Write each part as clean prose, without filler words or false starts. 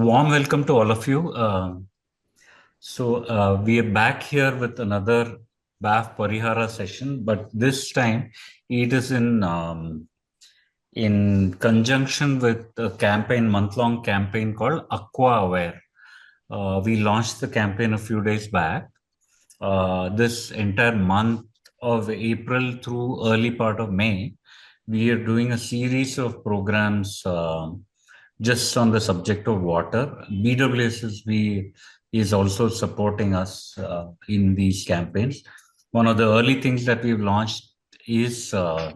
Warm welcome to all of you. We are back here with another BAF Parihara session, but this time it is in conjunction with a campaign, month-long campaign called Aqua Aware. We launched the campaign a few days back. This entire month of April through early part of May, we are doing a series of programs just on the subject of water. BWSSB is also supporting us in these campaigns. One of the early things that we've launched is us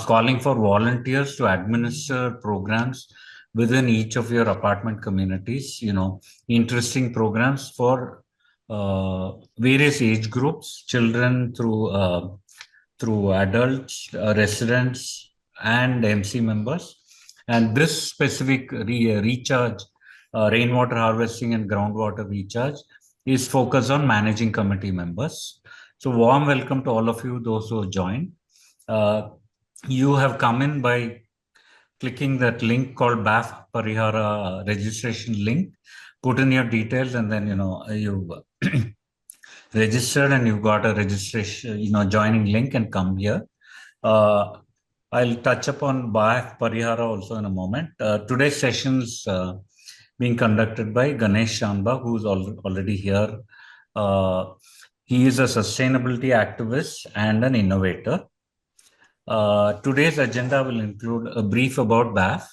calling for volunteers to administer programs within each of your apartment communities. Interesting programs for various age groups, children through adults, residents, and MC members. And this specific recharge, rainwater harvesting and groundwater recharge, is focused on managing committee members. So warm welcome to all of you, those who have joined. You have come in by clicking that link called BAF Parihara registration link. Put in your details, and then you registered, and you've got a registration, joining link, and come here. I'll touch upon BAF Parihara also in a moment. Today's sessions being conducted by Ganesh Shanbag, who's already here. He is a sustainability activist and an innovator. Today's agenda will include a brief about BAF,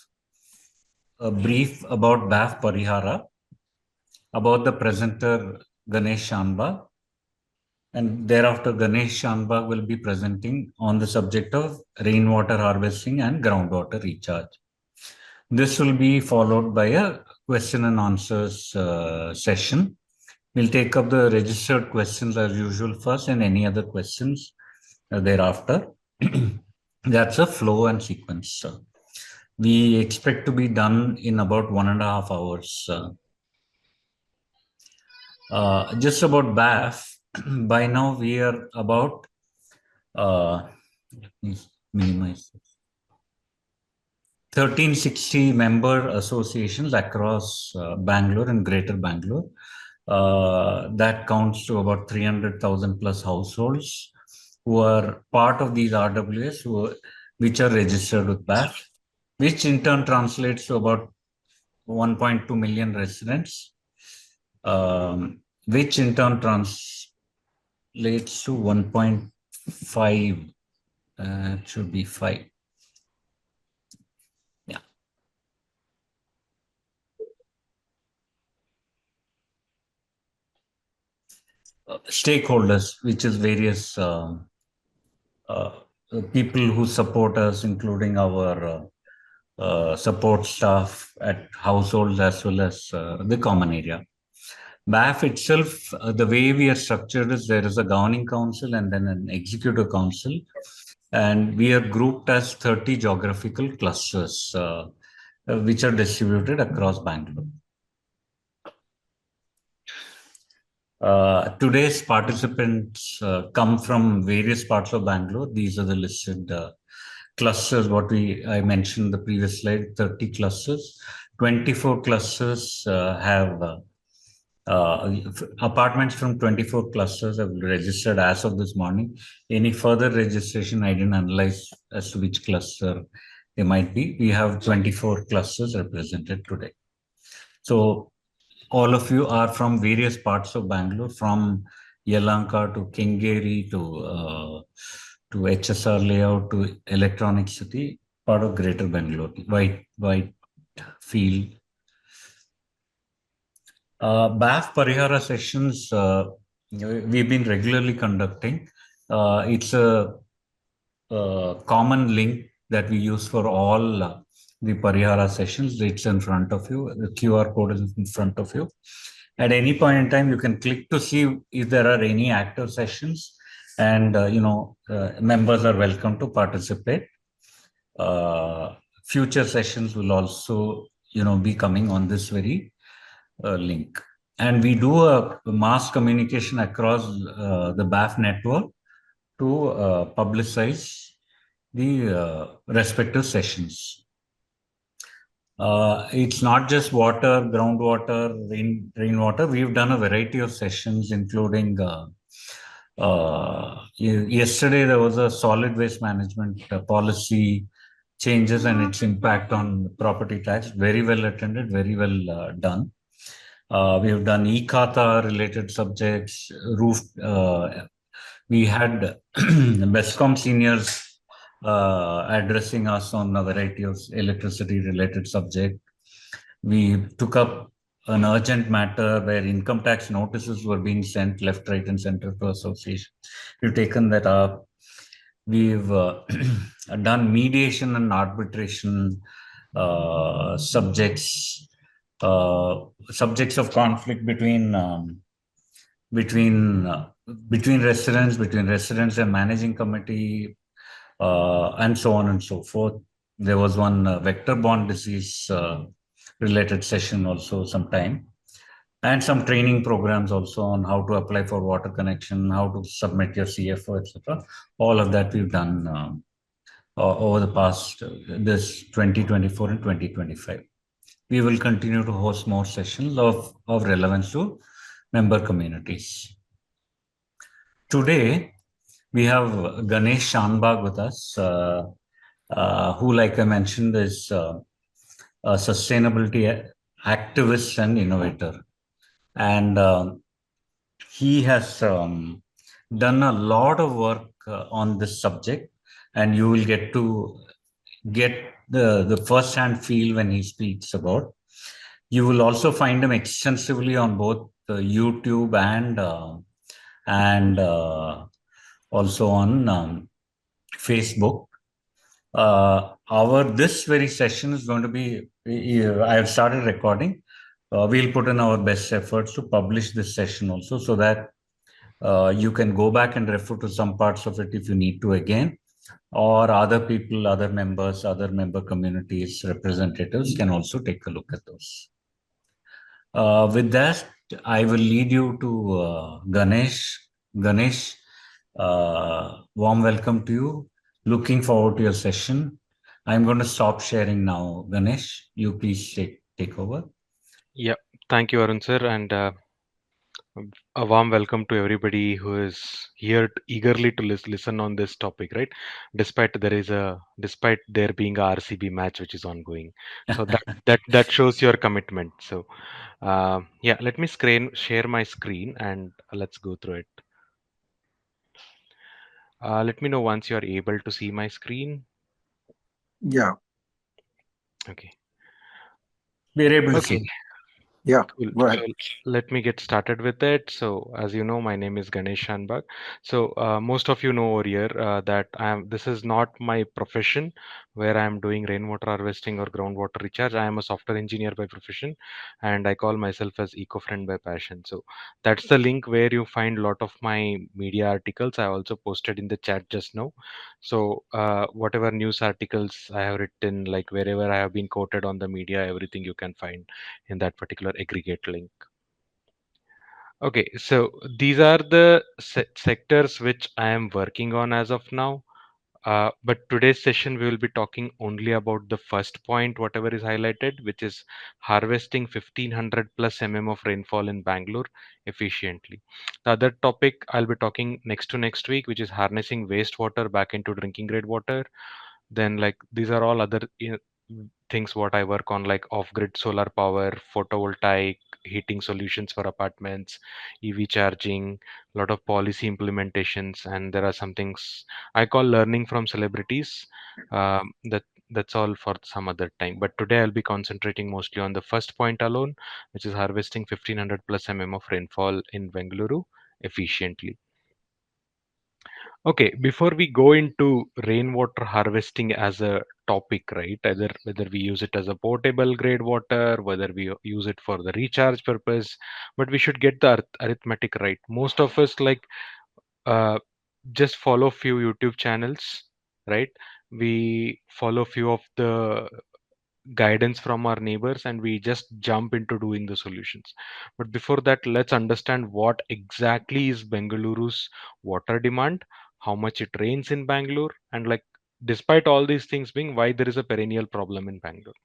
a brief about BAF Parihara, about the presenter Ganesh Shanbag, and thereafter Ganesh Shanbag will be presenting on the subject of rainwater harvesting and groundwater recharge. This will be followed by a question and answers session. We'll take up the registered questions as usual first, and any other questions thereafter. That's a flow and sequence. We expect to be done in about 1.5 hours. Just about BAF, by now we are about, let me minimize this, 1360 member associations across Bangalore and Greater Bangalore. That counts to about 300,000 plus households who are part of these RWS, which are registered with BAF, which in turn translates to about 1.2 million residents, which in turn translates to 1.5, it should be 5. Yeah. Stakeholders, which is various people who support us, including our support staff at households as well as the common area. BAF itself, the way we are structured is there is a governing council and then an executive council, and we are grouped as 30 geographical clusters, which are distributed across Bangalore. Today's participants come from various parts of Bangalore. These are the listed clusters, I mentioned the previous slide, 30 clusters. 24 clusters have apartments from 24 clusters have registered as of this morning. Any further registration, I didn't analyze as to which cluster they might be. We have 24 clusters represented today. So all of you are from various parts of Bangalore, from Yelahanka to Kengeri to HSR layout to Electronic City, part of Greater Bangalore, White Field. BAF Parihara sessions we've been regularly conducting. It's a common link that we use for all the Parihara sessions. It's in front of you. The QR code is in front of you. At any point in time, you can click to see if there are any active sessions, and members are welcome to participate. Future sessions will also be coming on this very link. And we do a mass communication across the BAF network to publicize the respective sessions. It's not just water, groundwater, rainwater. We've done a variety of sessions, including yesterday there was a solid waste management policy changes and its impact on property tax. Very well attended, very well done. We have done e-Khata related subjects, roof. We had BESCOM seniors addressing us on a variety of electricity related subject. We took up an urgent matter where income tax notices were being sent left, right, and center to association. We've taken that up. We've done mediation and arbitration subjects, subjects of conflict between between residents and managing committee, and so on and so forth. There was one vector-borne disease related session also sometime, and some training programs also on how to apply for water connection, how to submit your CFO, etc. All of that we've done over the past this 2024 and 2025. We will continue to host more sessions of relevance to member communities. Today, we have Ganesh Shanbag with us, who, like I mentioned, is a sustainability activist and innovator. And he has done a lot of work on this subject, and you will get to get the first-hand feel when he speaks about. You will also find him extensively on both YouTube and also on Facebook. Our this very session is going to be. I have started recording. We'll put in our best efforts to publish this session also, so that you can go back and refer to some parts of it if you need to again, or other people, other members, other member communities, representatives can also take a look at those. With that, I will lead you to Ganesh. Ganesh, warm welcome to you. Looking forward to your session. I'm going to stop sharing now. Ganesh, you please take over. Yeah, thank you, Arun sir, and a warm welcome to everybody who is here eagerly to listen on this topic. Right, despite there being a RCB match which is ongoing, so that shows your commitment. So, yeah, let me share my screen and let's go through it. Let me know once you are able to see my screen. Yeah, Okay. We're able to Okay. see. yeah, Cool. go So ahead. let me get started with it. So, as you know, my name is Ganesh Shanbag. So, most of you know over here that this is not my profession where I am doing rainwater harvesting or groundwater recharge. I am a software engineer by profession, and I call myself as eco-friend by passion. So, that's the link where you find a lot of my media articles. I also posted in the chat just now. So, whatever news articles I have written, like wherever I have been quoted on the media, everything you can find in that particular aggregate link. Okay, so these are the sectors which I am working on as of now. But today's session, we will be talking only about the first point, whatever is highlighted, which is harvesting 1500 plus of rainfall in Bangalore efficiently. The other topic I'll be talking next to next week, which is harnessing wastewater back into drinking grade water. Then, like, these are all other things what I work on, like off grid solar power, photovoltaic, heating solutions for apartments, EV charging, a lot of policy implementations, and there are some things I call learning from celebrities. That's all for some other time. But today I'll be concentrating mostly on the first point alone, which is harvesting 1500 plus of rainfall in Bengaluru efficiently. Okay, before we go into rainwater harvesting as a topic, right? Either whether we use it as a potable grade water, whether we use it for the recharge purpose, but we should get the arithmetic right. Most of us uh, just follow few YouTube channels, right? We follow few of the guidance from our neighbors and we just jump into doing the solutions. But before that, let's understand what exactly is Bengaluru's water demand, how much it rains in Bangalore, and like despite all these things being, why there is a perennial problem in Bangalore.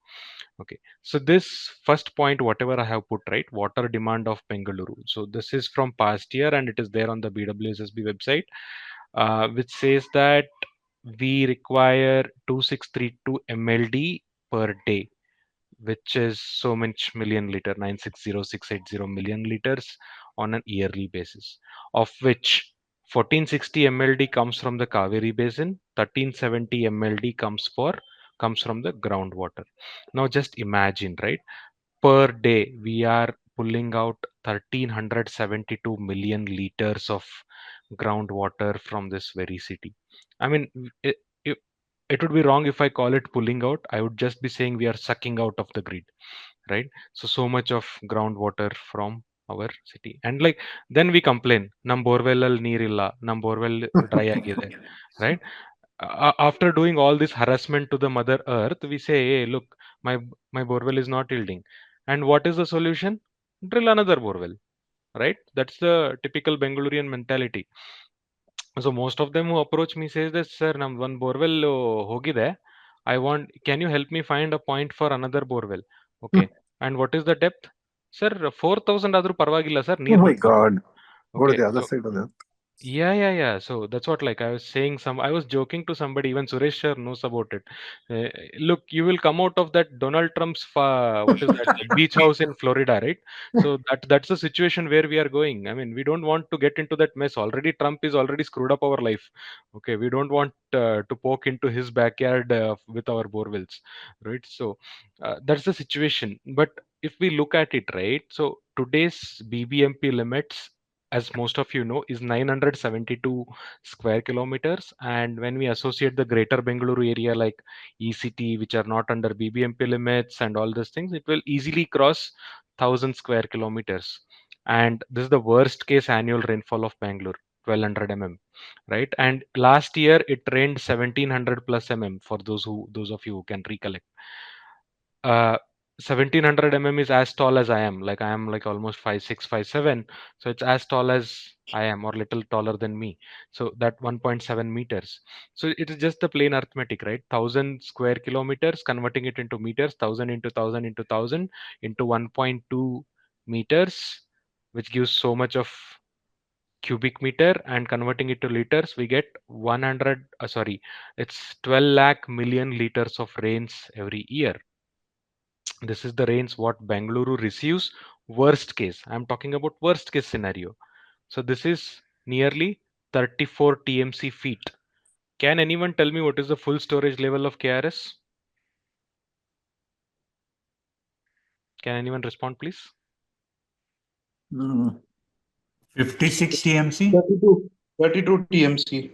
Okay, so this first point, whatever I have put, right, water demand of Bengaluru. So this is from past year, and it is there on the BWSSB website, which says that we require 2632 MLD per day, which is so much million liter, 960680 million liters on an yearly basis, of which 1460 MLD comes from the Kaveri basin, 1370 MLD comes from the groundwater. Now just imagine, right? Per day we are pulling out 1372 million liters of groundwater from this very city. I mean, it, it would be wrong if I call it pulling out. I would just be saying we are sucking out of the grid, right? So much of groundwater from our city, and like then we complain nam borewell al neerilla, nam borewell dry agide, right? After doing all this harassment to the mother earth, we say, hey, look, my borewell is not yielding, and what is the solution? Drill another borewell, right? That's the typical Bengalorean mentality. So most of them who approach me says that, sir, nam one borewell hogide, I want, can you help me find a point for another borewell? Okay, and what is the depth? Sir, 4000 ಆದ್ರೂ ಪರವಾಗಿಲ್ಲ sir, Oh ನೀರು my ನುಗ್ಬೋದು. God. Go to Okay, the other so side of that. yeah. So that's what, like, I was saying, I was joking to somebody, even Suresh sir knows about it. Look, you will come out of that Donald Trump's what is that, the beach house in Florida, right? So that's the situation where we are going. I mean, we don't want to get into that mess. Already, Trump is already screwed up our life. Okay, we don't want to poke into his backyard with our borewells, right? So that's the situation. But if we look at it, right, so today's BBMP limits, as most of you know, is 972 square kilometers. And when we associate the greater Bengaluru area like ECT, which are not under BBMP limits and all these things, it will easily cross 1000 square kilometers. And this is the worst case annual rainfall of Bangalore, 1200 mm, right? And last year it rained 1700 plus mm, for those of you who can recollect. 1700 mm is as tall as I am. Like, I am like almost 5'6", 5'7", so it's as tall as I am, or little taller than me. So that 1.7 meters. So it is just the plain arithmetic, right? 1000 square kilometers, converting it into meters, 1000 into 1000 into 1000 into 1.2 meters, which gives so much of cubic meter, and converting it to liters, we get 100. Sorry, it's 12 lakh million liters of rains every year. This is the rains what Bangalore receives. Worst case, I'm talking about worst case scenario. So this is nearly 34 TMC feet. Can anyone tell me what is the full storage level of KRS? Can anyone respond, please? Mm. 56 TMC. 32 TMC.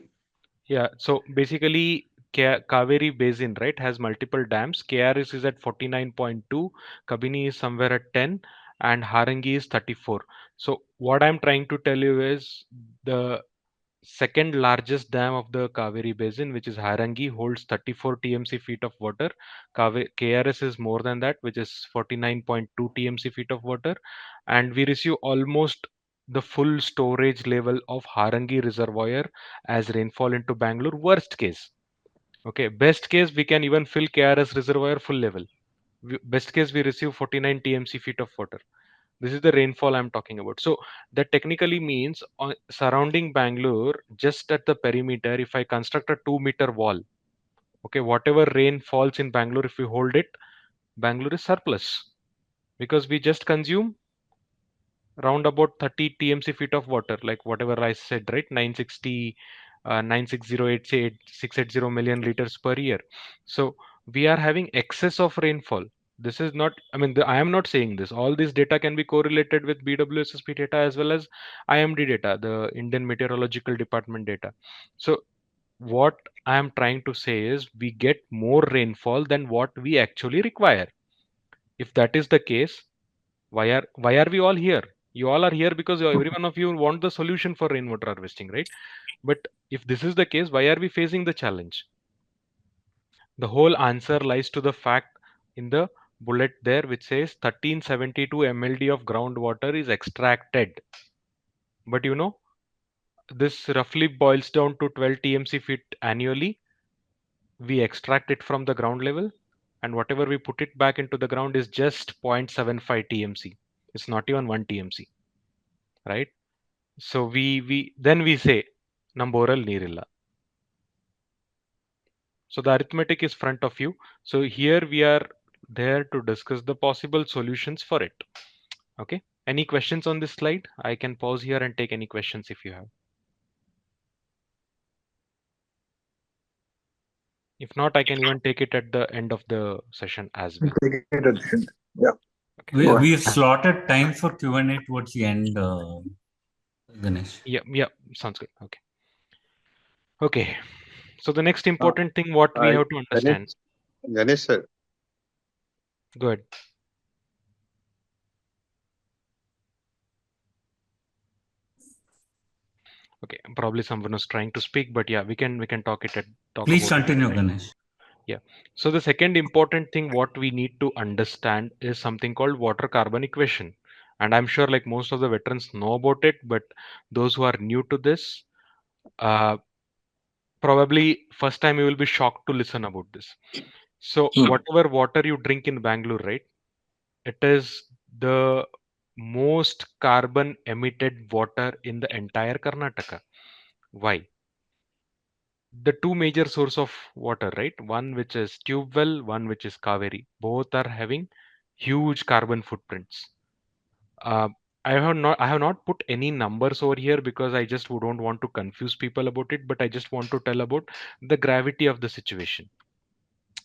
Yeah, so basically Kaveri Basin, right, has multiple dams. KRS is at 49.2, Kabini is somewhere at 10, and Harangi is 34. So what I'm trying to tell you is the second largest dam of the Kaveri Basin, which is Harangi, holds 34 TMC feet of water. KRS is more than that, which is 49.2 TMC feet of water. And we receive almost the full storage level of Harangi Reservoir as rainfall into Bangalore. Worst case. Okay, best case, we can even fill KRS Reservoir full level. Best case, we receive 49 TMC feet of water. This is the rainfall I'm talking about. So that technically means surrounding Bangalore, just at the perimeter, if I construct a 2-meter wall, okay, whatever rain falls in Bangalore, if we hold it, Bangalore is surplus, because we just consume round about 30 TMC feet of water, like whatever I said, right? 960, 680 million liters per year. So we are having excess of rainfall. This is not, I mean, I am not saying this. All this data can be correlated with BWSSP data as well as IMD data, the Indian Meteorological Department data. So what I am trying to say is we get more rainfall than what we actually require. If that is the case, why are we all here? You all are here because every one of you want the solution for rainwater harvesting, right? But if this is the case, why are we facing the challenge? The whole answer lies to the fact in the bullet there, which says 1372 mld of groundwater is extracted. But you know, this roughly boils down to 12 TMC feet annually. we extract it from the ground level, and whatever we put it back into the ground is just 0.75 TMC. It's not even 1 TMC, right? So we then we say Namboral Neerilla. So the arithmetic is front of you. So here we are there to discuss the possible solutions for it. Okay. Any questions on this slide? I can pause here and take any questions if you have. If not, I can even take it at the end of the session as well. Take it at the end. Yeah. Okay. Go ahead. We've slotted time for Q&A towards the end, Ganesh. Yeah, sounds good. Okay. Okay. So the next important thing what we I have to understand. Ganesh sir, Go ahead. Okay, probably someone was trying to speak, but yeah, we can talk Please about it. continue, Ganesh. Yeah. So the second important thing what we need to understand is something called water carbon equation. And I'm sure like most of the veterans know about it, but those who are new to this, uh, probably first time you will be shocked to listen about this. So whatever water you drink in Bangalore, right? It is the most carbon emitted water in the entire Karnataka. Why? The two major source of water, right? One which is tube well, one which is Kaveri. Both are having huge carbon footprints. Uh, I have not put any numbers over here because I just don't want to confuse people about it, but I just want to tell about the gravity of the situation.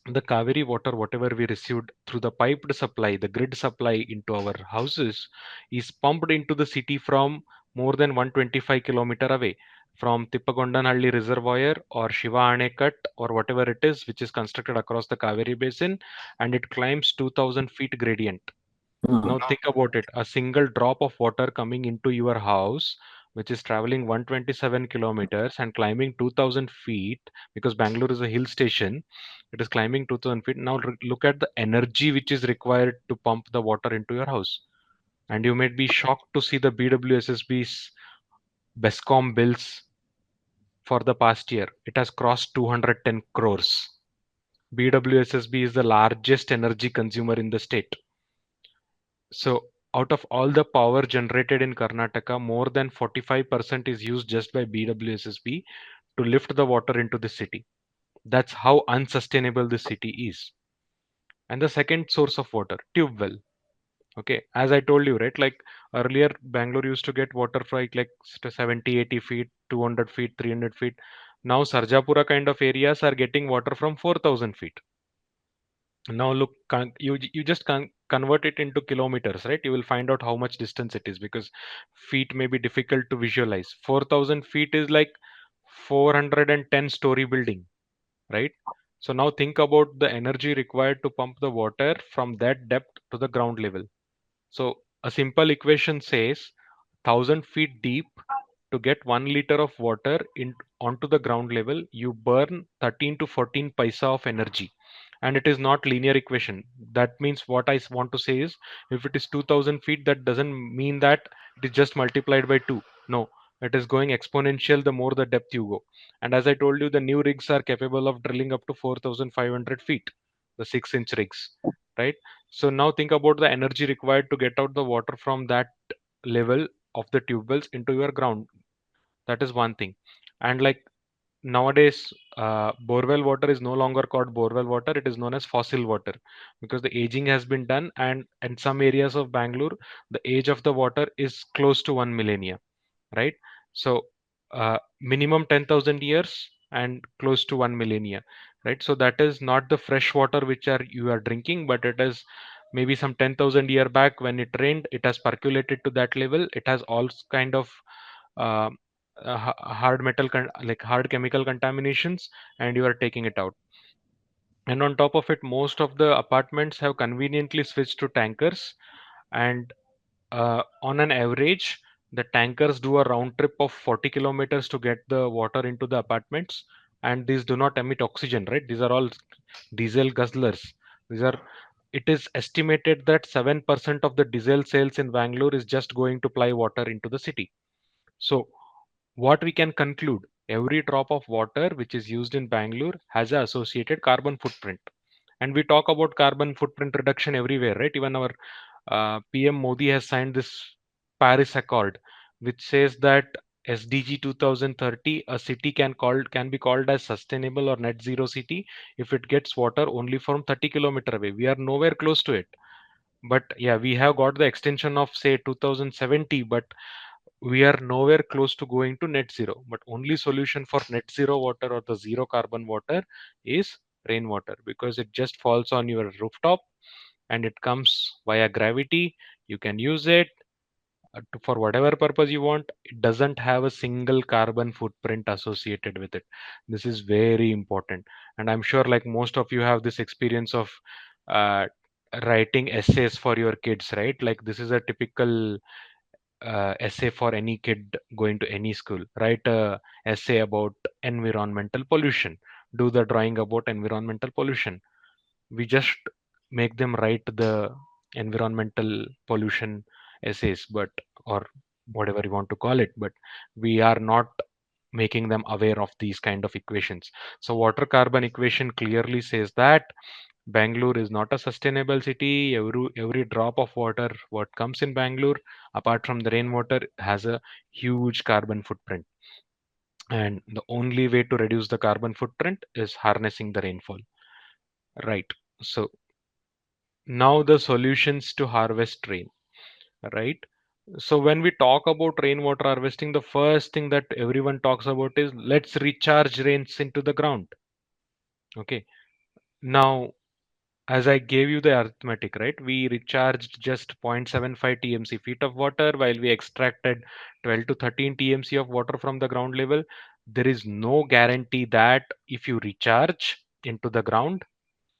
The Kaveri water, whatever we received through the piped supply, the grid supply into our houses, is pumped into the city from more than 125 km away from Tippagondanhalli Reservoir or Shiva Anekat or whatever it is, which is constructed across the Kaveri Basin, and it climbs 2000 feet gradient. Now think about it, a single drop of water coming into your house, which is traveling 127 kilometers and climbing 2000 feet, because Bangalore is a hill station, it is climbing 2000 feet. Now look at the energy which is required to pump the water into your house. And you might be shocked to see the BWSSB's BESCOM bills for the past year. It has crossed 210 crores. BWSSB is the largest energy consumer in the state. So out of all the power generated in Karnataka, more than 45% is used just by BWSSB to lift the water into the city. That's how unsustainable the city is. And the second source of water, tube well. Okay, as I told you, right? Like earlier, Bangalore used to get water from like 70, 80 feet, 200 feet, 300 feet. Now Sarjapura kind of areas are getting water from 4000 feet. Now look, you just convert it into kilometers, right? You will find out how much distance it is, because feet may be difficult to visualize. 4000 feet is like 410-story building, right? So now think about the energy required to pump the water from that depth to the ground level. So a simple equation says 1000 feet deep, to get 1 liter of water in onto the ground level, you burn 13 to 14 paisa of energy. And it is not linear equation. That means what want to say is, if it is 2000 feet, that doesn't mean that it is just multiplied by 2. No, it is going exponential the more the depth you go. And as I told you, the new rigs are capable of drilling up to 4500 feet, the 6-inch rigs, right? So now think about the energy required to get out the water from that level of the tube wells into your ground. That is one thing. And like nowadays, borewell water is no longer called borewell water, it is known as fossil water, because the aging has been done, and in some areas of Bangalore the age of the water is close to 1 millennia, right? So minimum 10,000 years and close to 1 millennia, right? So that is not the fresh water which you are drinking, but it is maybe some 10,000 year back when it rained, it has percolated to that level, it has all kind of uh, hard like hard chemical contaminations, and you are taking it out. And on top of it, most of the apartments have conveniently switched to tankers, and on an average, the tankers do a round trip of 40 kilometers to get the water into the apartments, and these do not emit oxygen, right? These are all diesel guzzlers. These are It is estimated that 7% of the diesel sales in Bangalore is just going to supply water into the city. So what we can conclude, every drop of water which is used in Bangalore has an associated carbon footprint. And we talk about carbon footprint reduction everywhere, right? Even our PM Modi has signed this Paris Accord, which says that SDG 2030, a city can be called as sustainable or net zero city if it gets water only from 30 km away. We are nowhere close to it. But yeah, we have got the extension of say 2070, but we are nowhere close to going to net zero. But only solution for net zero water or the zero carbon water is rainwater, because it just falls on your rooftop and it comes via gravity. You can use it for whatever purpose you want. It doesn't have a single carbon footprint associated with it. This is very important. And I'm sure like most of you have this experience of uh, writing essays for your kids, right? Like this is a typical essay for any kid going to any school. Write a essay about environmental pollution, do the drawing about environmental pollution. We just make them write the environmental pollution essays, but or whatever you want to call it, but we are not making them aware of these kind of equations. So water carbon equation clearly says that Bangalore is not a sustainable city. Every drop of water what comes in Bangalore, apart from the rainwater, has a huge carbon footprint. And the only way to reduce the carbon footprint is harnessing the rainfall. Right. So now the solutions to harvest rain. Right. So when we talk about rainwater harvesting, the first thing that everyone talks about is let's recharge rains into the ground. Okay. Now, as I gave you the arithmetic, right? We recharged just 0.75 TMC feet of water while we extracted 12 to 13 TMC of water from the ground level. There is no guarantee that if you recharge into the ground,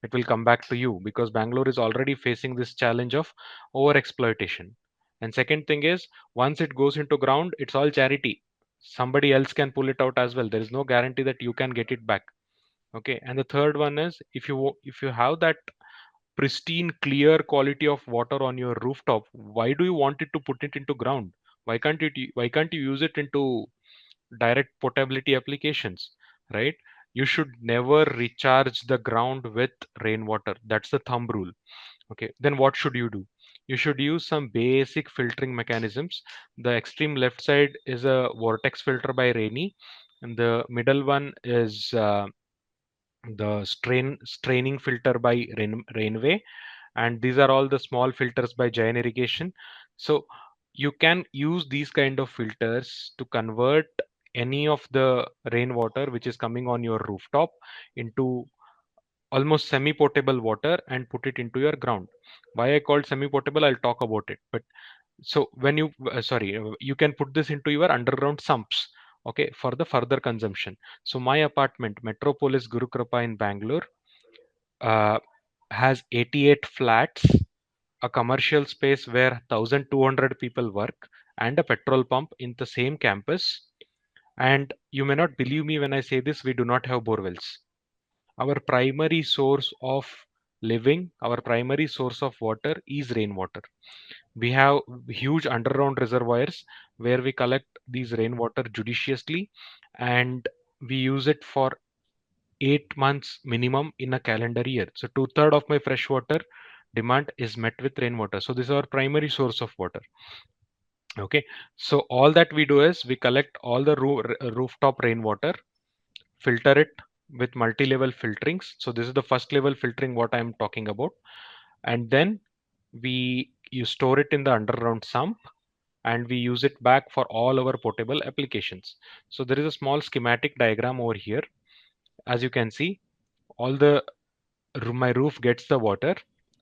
it will come back to you, because Bangalore is already facing this challenge of over exploitation. And second thing is, once it goes into ground, it's all charity. Somebody else can pull it out as well. There is no guarantee that you can get it back. Okay. And the third one is, if you have that pristine clear quality of water on your rooftop, why do you want it to put it into ground? Why can't you use it into direct potability applications, right? You should never recharge the ground with rainwater. That's the thumb rule. Okay, then what should you do? You should use some basic filtering mechanisms. The extreme left side is a vortex filter by Rainy, and the middle one is the straining filter by Rainway, and these are all the small filters by Giant Irrigation. So you can use these kind of filters to convert any of the rainwater which is coming on your rooftop into almost semi-potable water and put it into your ground. Why I called semi-potable, I'll talk about it. But so when you you can put this into your underground sumps, okay, for the further consumption. So my apartment, Metropolis Gurukrupa in Bangalore, uh, has 88 flats, a commercial space where 1200 people work, and a petrol pump in the same campus. And you may not believe me when I say this, we do not have borewells. Our primary source of living, our primary source of water is rainwater. We have huge underground reservoirs where we collect these rainwater judiciously, and we use it for 8 months minimum in a calendar year. So two-thirds of my freshwater demand is met with rainwater. So this is our primary source of water. Okay. So all that we do is we collect all the rooftop rainwater, filter it with multi-level filterings. So this is the first level filtering what I'm talking about. And then you store it in the underground sump, and we use it back for all our potable applications. So there is a small schematic diagram over here. As you can see, all the my roof gets the water,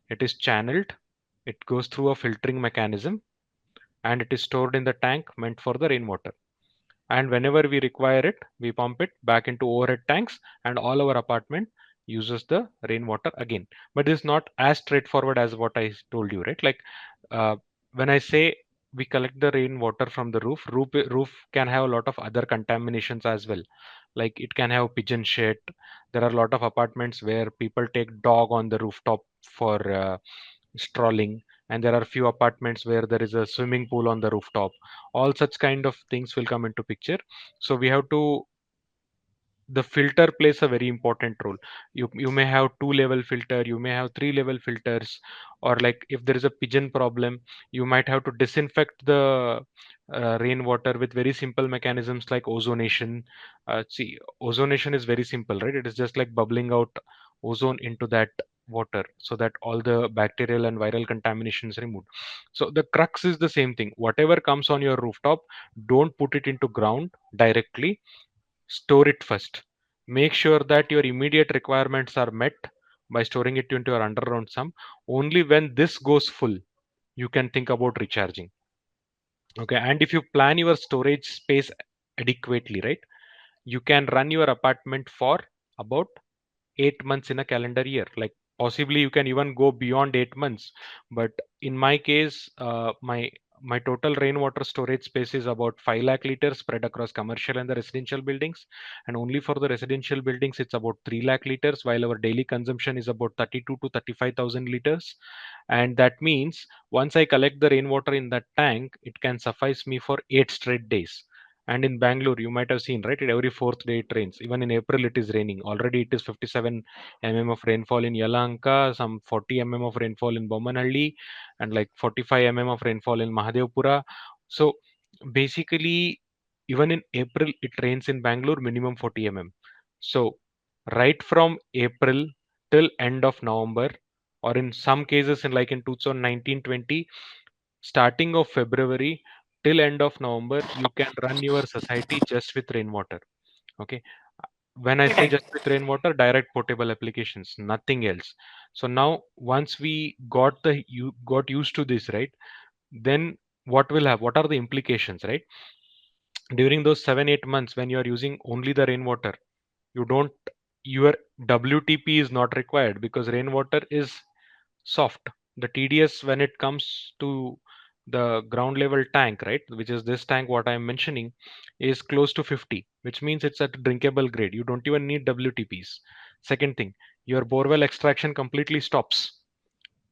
it is channeled, it goes through a filtering mechanism, and it is stored in the tank meant for the rainwater. And whenever we require it, we pump it back into overhead tanks, and all our apartment uses the rainwater again. But it's not as straightforward as what I told you, right? Like uh, when I say we collect the rainwater from the roof can have a lot of other contaminations as well. Like it can have pigeon shit. There are a lot of apartments where people take dog on the rooftop for strolling, and there are few apartments where there is a swimming pool on the rooftop. All such kind of things will come into picture. So we have to the filter plays a very important role. You may have 2 level filter, you may have 3 level filters, or like if there is a pigeon problem, you might have to disinfect the rainwater with very simple mechanisms like ozonation. See, ozonation is very simple, right? It is just like bubbling out ozone into that water so that all the bacterial and viral contamination is removed. So the crux is the same thing. Whatever comes on your rooftop, don't put it into ground directly. Store it first. Make sure that your immediate requirements are met by storing it into your underground sump. Only when this goes full, you can think about recharging. Okay, and if you plan your storage space adequately, right, you can run your apartment for about 8 months in a calendar year. Like possibly you can even go beyond 8 months. But in my case, my total rainwater storage space is about 5 lakh liters spread across commercial and the residential buildings. And only for the residential buildings, it's about 3 lakh liters, while our daily consumption is about 32 to 35,000 liters. And that means once I collect the rainwater in that tank, it can suffice me for 8 straight days. And in Bangalore, you might have seen, right? Every fourth day it rains. Even in April, it is raining. Already, it is 57 of rainfall in Yelahanka, some 40 of rainfall in Bommanhalli, and like 45 of rainfall in Mahadevpura. So basically, even in April, it rains in Bangalore minimum 40 So right from April till end of November, or in some cases in like in 2019-20, starting of February till end of November, you can run your society just with rainwater. Okay. When I say just with rainwater, direct potable applications, nothing else. So now once we got you got used to this, right? Then what are the implications, right? During those 7-8 months when you are using only the rainwater, you don't your WTP is not required because rainwater is soft. The TDS when it comes to the ground level tank, right, which is this tank what I'm mentioning, is close to 50, which means it's at drinkable grade. You don't even need WTPs. Second thing, your borewell extraction completely stops.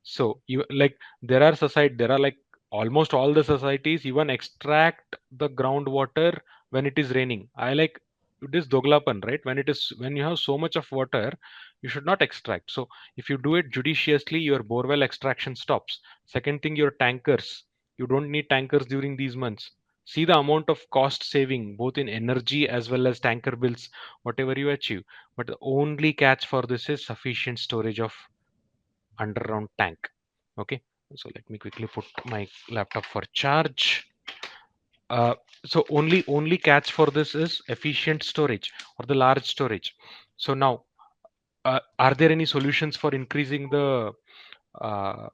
So you like there are like almost all the societies even extract the groundwater when it is raining. I like it is doglapan, right? When you have so much of water, you should not extract. So if you do it judiciously, your borewell extraction stops. Second thing, your tankers. You don't need tankers during these months. See the amount of cost saving both in energy as well as tanker bills, whatever you achieve. But the only catch for this is sufficient storage of underground tank. Okay, so let me quickly put my laptop for charge. uh, so only catch for this is efficient storage or the large storage. So now are there any solutions for increasing the uh,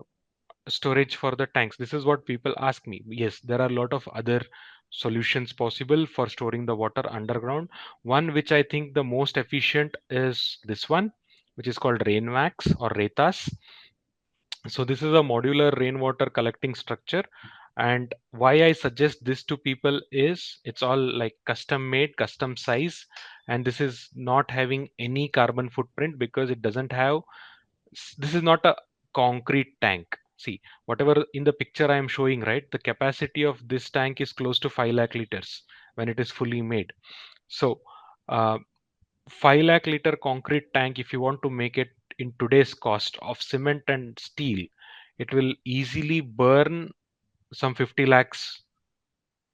storage for the tanks? This is what people ask me. Yes, there are a lot of other solutions possible for storing the water underground. One which I think the most efficient is this one, which is called rainwax or retas. So this is a modular rainwater collecting structure. And why I suggest this to people is it's all like custom made, custom size, and this is not having any carbon footprint because it doesn't have this is not a concrete tank. See, whatever in the picture I am showing, right, the capacity of this tank is close to 5 lakh liters when it is fully made. So uh, 5 lakh liter concrete tank, if you want to make it in today's cost of cement and steel, it will easily burn some 50 lakhs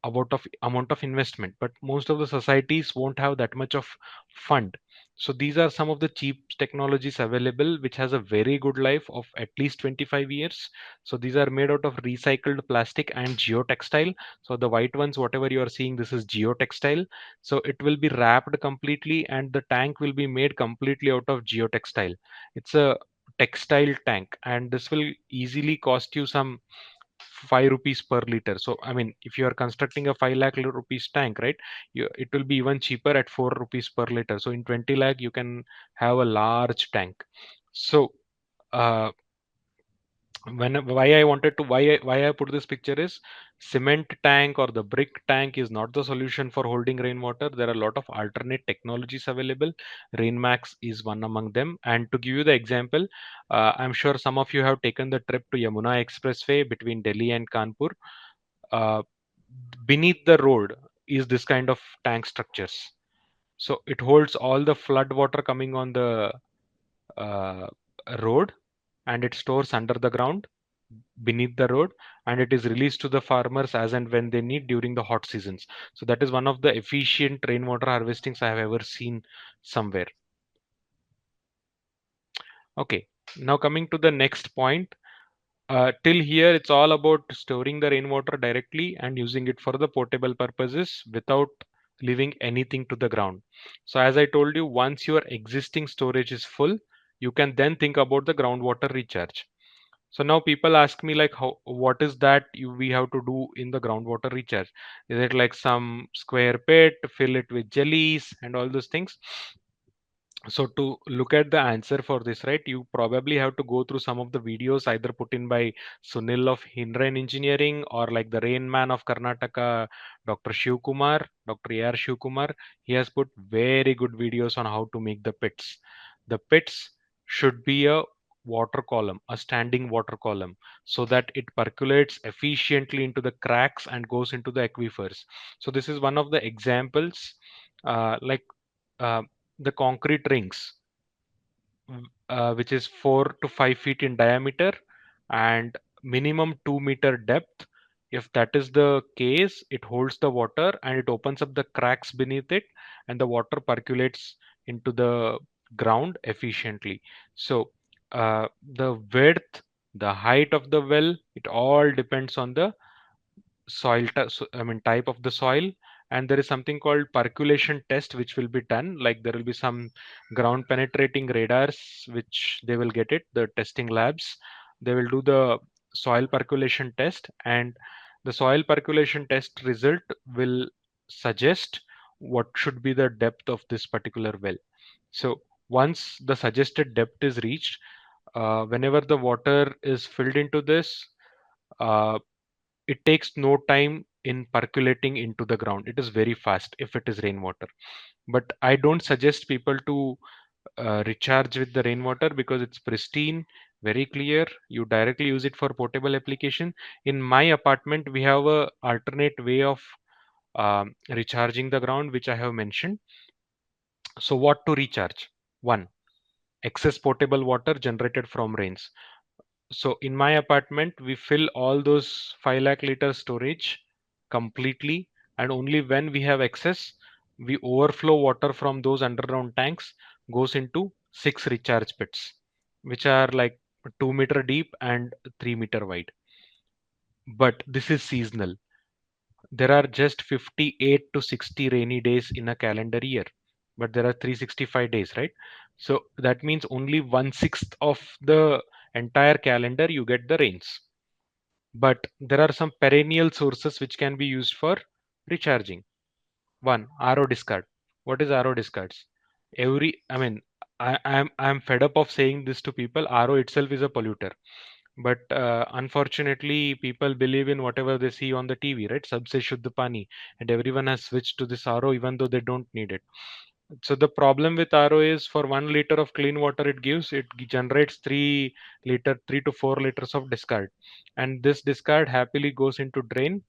amount of investment. But most of the societies won't have that much of fund. So these are some of the cheap technologies available which has a very good life of at least 25 years. So these are made out of recycled plastic and geotextile. So the white ones whatever you are seeing, this is geotextile. So it will be wrapped completely and the tank will be made completely out of geotextile. It's a textile tank and this will easily cost you some 5 rupees per liter. So I mean if you are constructing a 5 lakh rupees tank, right, it will be even cheaper at 4 rupees per liter. So in 20 lakh you can have a large tank. So uh, why I wanted to why I put this picture is cement tank or the brick tank is not the solution for holding rainwater. There are a lot of alternate technologies available. Rainmax is one among them. And to give you the example, I'm sure some of you have taken the trip to Yamuna Expressway between Delhi and Kanpur. uh, Beneath the road is this kind of tank structures. So it holds all the flood water coming on the uh, road, and it stores under the ground beneath the road, and it is released to the farmers as and when they need during the hot seasons. So that is one of the efficient rainwater harvestings I have ever seen somewhere. Okay, now coming to the next point. Till here, it's all about storing the rainwater directly and using it for the potable purposes without leaving anything to the ground. So, as I told you, once your existing storage is full, you can then think about the groundwater recharge. So now people ask me like, how what is that we have to do in the groundwater recharge? Is it like some square pit, fill it with jellies and all those things? So to look at the answer for this, right, you probably have to go through some of the videos either put in by Sunil of Hinrain Engineering or like the Rain Man of Karnataka, Dr. Shiv Kumar, Dr. A.R. Shiv Kumar. He has put very good videos on how to make the pits. The pits should be a water column, a standing water column, so that it percolates efficiently into the cracks and goes into the aquifers. So this is one of the examples, like uh, the concrete rings, which is 4 to 5 feet in diameter and minimum 2 meter depth. If that is the case, it holds the water and it opens up the cracks beneath it, and the water percolates into the ground efficiently. So, the width, the height of the well, it all depends on the I mean type of the soil. And there is something called percolation test which will be done, like there will be some ground penetrating radars which they will get it, the testing labs, they will do the soil percolation test, and the soil percolation test result will suggest what should be the depth of this particular well. So once the suggested depth is reached, whenever the water is filled into this, uh, it takes no time in percolating into the ground. It is very fast if it is rainwater. But I don't suggest people to recharge with the rainwater because it's pristine, very clear. You directly use it for potable application. In my apartment, we have a alternate way of recharging the ground, which I have mentioned. So what to recharge? One, excess potable water generated from rains. So in my apartment, we fill all those 5 lakh liter storage completely, and only when we have excess, we overflow water from those underground tanks, goes into 6 recharge pits, which are like 2 meter deep and 3 meter wide. But this is seasonal. There are just 58 to 60 rainy days in a calendar year, but there are 365 days, right? So that means only 1/6 of the entire calendar you get the rains. But there are some perennial sources which can be used for recharging. One, RO discard. What is RO discards? I mean, I'm fed up of saying this to people. RO itself is a polluter, but unfortunately, people believe in whatever they see on the TV, right? Sab se shuddh pani, and everyone has switched to this RO even though they don't need it. So the problem with RO is for 1 liter of clean water it gives, it generates 3 to 4 liters of discard, and this discard happily goes into drain,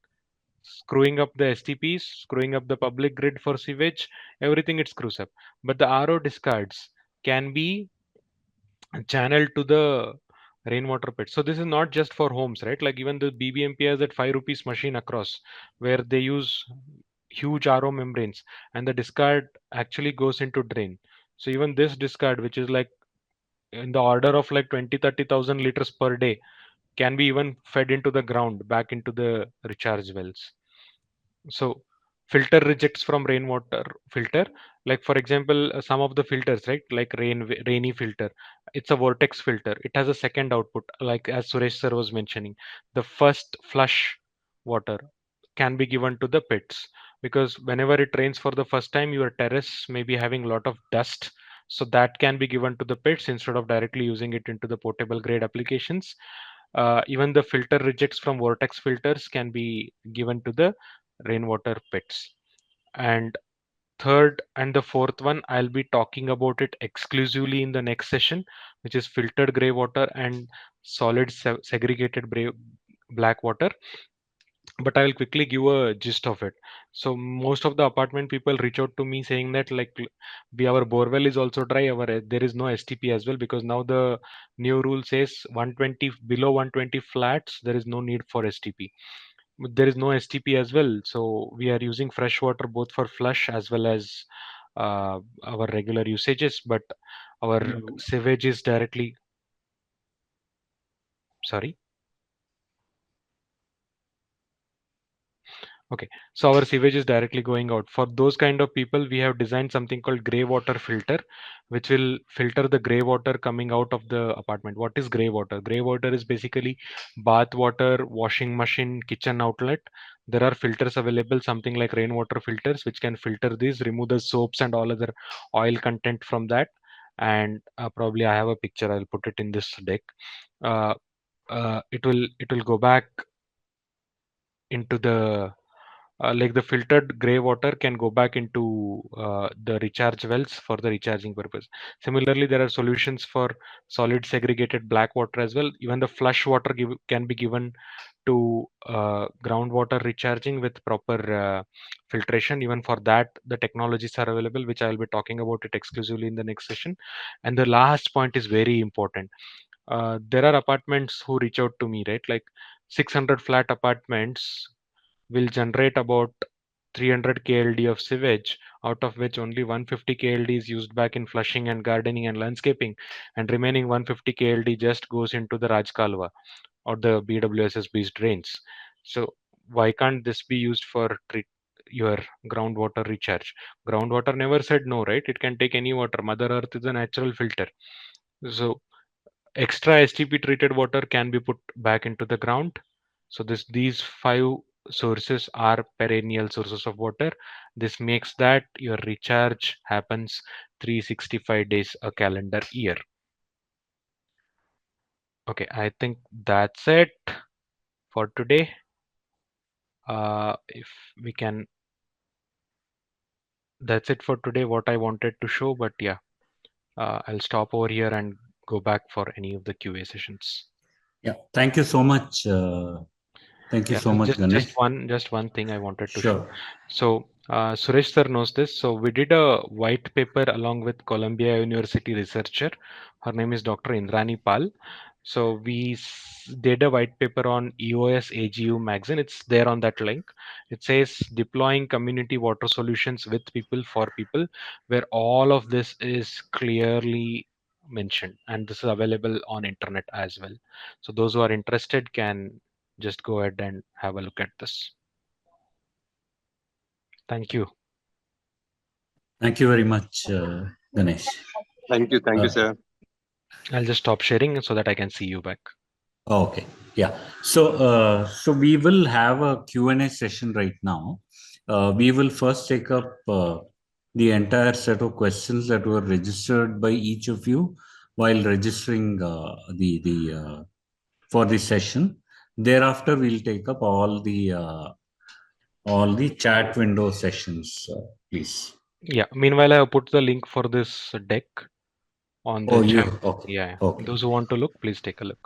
screwing up the STPs, screwing up the public grid for sewage, everything it screws up. But the RO discards can be channeled to the rainwater pit. So this is not just for homes, right? Like even the BBMP has that 5 rupees machine across where they use huge RO membranes, and the discard actually goes into drain. So even this discard, which is like in the order of like 20-30,000 liters per day, can be even fed into the ground back into the recharge wells. So filter rejects from rainwater filter, like for example, some of the filters, right, like rainy filter, it's a vortex filter. It has a second output, like as Suresh sir was mentioning, the first flush water can be given to the pits, because whenever it rains for the first time, your terrace may be having a lot of dust, so that can be given to the pits instead of directly using it into the potable grade applications. Even the filter rejects from vortex filters can be given to the rainwater pits. And third and the fourth one, I'll be talking about it exclusively in the next session, which is filtered gray water and solid segregated black water. but I will quickly give a gist of it. So most of the apartment people reach out to me saying that like our borewell is also dry. There is no STP as well, because now the new rule says 120 below 120 flats there is no need for STP. There is no STP as well, so we are using fresh water both for flush as well as our regular usages. But our sewage is directly, sorry. Okay, so our sewage is directly going out. For those kind of people, we have designed something called gray water filter, which will filter the gray water coming out of the apartment. What is gray water? Gray water is basically bath water, washing machine, kitchen outlet. There are filters available, something like rainwater filters, which can filter these, remove the soaps and all other oil content from that. And probably I have a picture. I'll put it in this deck. Uh, it will go back into the like the filtered gray water can go back into the recharge wells for the recharging purpose. Similarly, there are solutions for solid segregated black water as well. Even the flush water can be given to groundwater recharging with proper filtration. Even for that, the technologies are available, which I will be talking about it exclusively in the next session. And the last point is very important. There are apartments who reach out to me, right? Like 600 flat apartments will generate about 300 KLD of sewage, out of which only 150 KLD is used back in flushing and gardening and landscaping, and remaining 150 KLD just goes into the Rajkalwa or the BWSS-based drains. So why can't this be used for your groundwater recharge? Groundwater never said no, right? It can take any water. Mother Earth is a natural filter. So extra STP treated water can be put back into the ground. So these five sources are perennial sources of water. This makes that your recharge happens 365 days a calendar year. Okay, I think that's it for today. If we can, that's it for today. What I wanted to show, but yeah, I'll stop over here and go back for any of the QA sessions. Yeah, thank you so much. Thank you Yeah, so much, Ganesh. just one thing I wanted to show. Sure. So Suresh sir knows this. So we did a white paper along with Columbia University researcher. Her name is Dr. Indrani Pal. So we did a white paper on EOS AGU magazine. It's there on that link. It says deploying community water solutions with people for people, where all of this is clearly mentioned, and this is available on internet as well. So those who are interested can just go ahead and have a look at this. Thank you. Thank you very much, Ganesh. Thank you, sir. I'll just stop sharing so that I can see you back. Okay. Yeah. So we will have a Q&A session right now. We will first take up the entire set of questions that were registered by each of you while registering the for the session. Thereafter, we'll take up all the chat window sessions, please. Yeah. Meanwhile, I have put the link for this deck on the Oh, chat. okay. Yeah. Okay. Those who want to look, please take a look.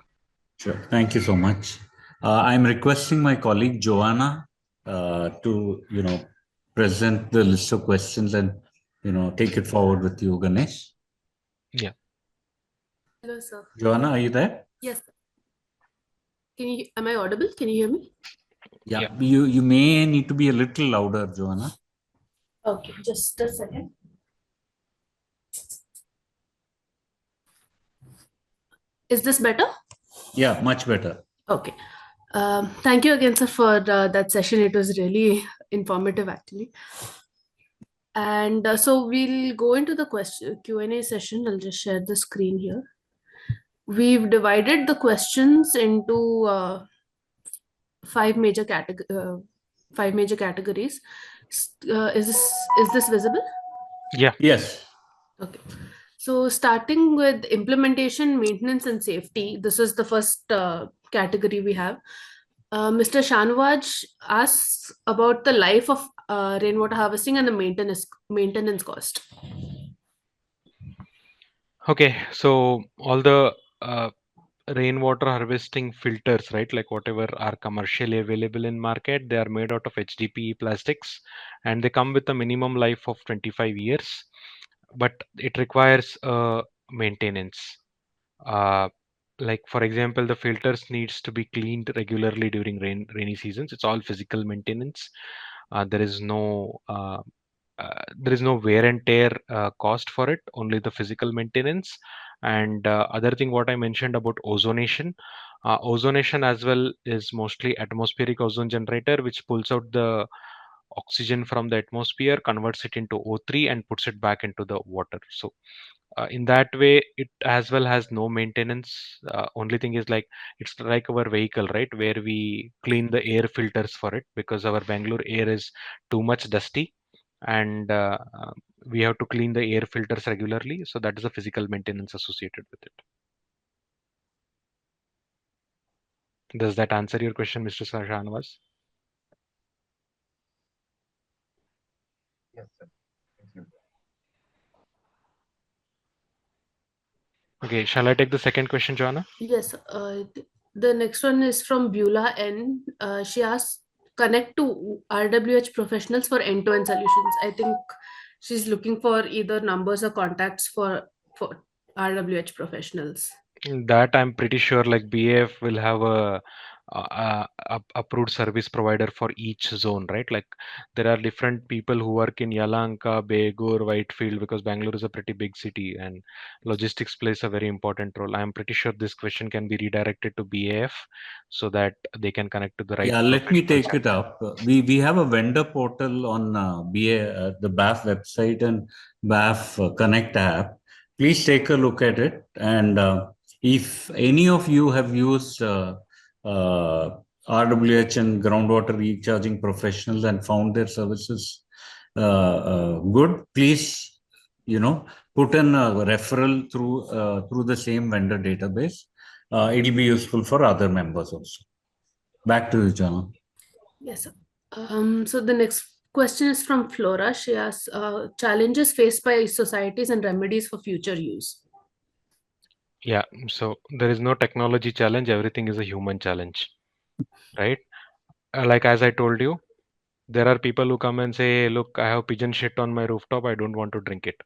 Sure. Thank you so much. I'm requesting my colleague Joanna to, present the list of questions and, take it forward with you, Ganesh. Yeah. Hello, sir. Joanna, are you there? Yes. Am I audible? Can you hear me? Yeah. You may need to be a little louder, Joanna. Okay, just a second. Is this better? Yeah, much better. Okay. Thank you again, sir, for that session. It was really informative, actually. And so we'll go into the Q&A session. I'll just share the screen here. We've divided the questions into five major categories. Is this visible? Yeah. Yes. Okay. So starting with implementation, maintenance, and safety, this is the first category we have. Mr. Shanbhag asks about the life of rainwater harvesting and the maintenance cost. Okay. So all the rainwater harvesting filters, right? Like whatever are commercially available in market, they are made out of HDPE plastics, and they come with a minimum life of 25 years, but it requires maintenance. Uh, like for example, the filters needs to be cleaned regularly during rainy seasons. It's all physical maintenance. There is no wear and tear cost for it, only the physical maintenance. And other thing what I mentioned about ozonation, ozonation as well is mostly atmospheric ozone generator, which pulls out the oxygen from the atmosphere, converts it into O3 and puts it back into the water. So in that way it as well has no maintenance. Only thing is like it's like our vehicle, right, where we clean the air filters for it, because our Bangalore air is too much dusty, and we have to clean the air filters regularly. So that is the physical maintenance associated with it. Does that answer your question, Mr. Shanwas? Yes, sir. Thank you. Okay, shall I take the second question, Joanna? Yes, the next one is from Beulah N. She asks, connect to RWH professionals for end-to-end solutions. I think she's looking for either numbers or contacts for RWH professionals. That I'm pretty sure like BAF will have a approved service provider for each zone, right? Like there are different people who work in Yalanka, Begur, Whitefield, because Bangalore is a pretty big city and logistics plays a very important role. I'm pretty sure this question can be redirected to BAF so that they can connect to the right Yeah, let me professionals. take it up. We have a vendor portal on the BAF website and BAF Connect app. Please take a look at it. And if any of you have used RWH and groundwater recharging professionals and found their services good, please, put in a referral through the same vendor database. It'll be useful for other members also. Back to you, John. Yes. So the next question is from Flora. She asks, challenges faced by societies and remedies for future use. Yeah, so there is no technology challenge, everything is a human challenge, right? Like as I told you, there are people who come and say, look, I have pigeon shit on my rooftop, I don't want to drink it.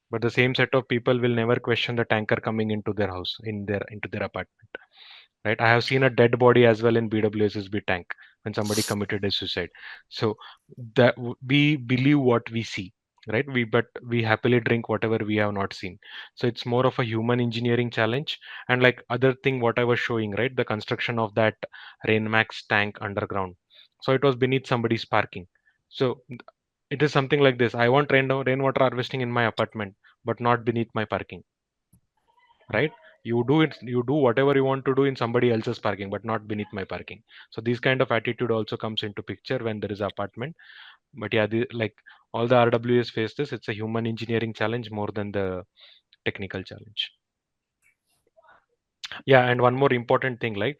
But the same set of people will never question the tanker coming into their house, into their apartment. Right? I have seen a dead body as well in BWSSB tank when somebody committed a suicide. So that we believe what we see, right? But we happily drink whatever we have not seen. So it's more of a human engineering challenge. And like other thing, what I was showing, right? The construction of that Rainmax tank underground. So it was beneath somebody's parking. So it is something like this. I want rainwater harvesting in my apartment, but not beneath my parking, right? You do whatever you want to do in somebody else's parking, but not beneath my parking. So this kind of attitude also comes into picture when there is apartment. But yeah, like all the RWS face this, it's a human engineering challenge more than the technical challenge. Yeah, and one more important thing, like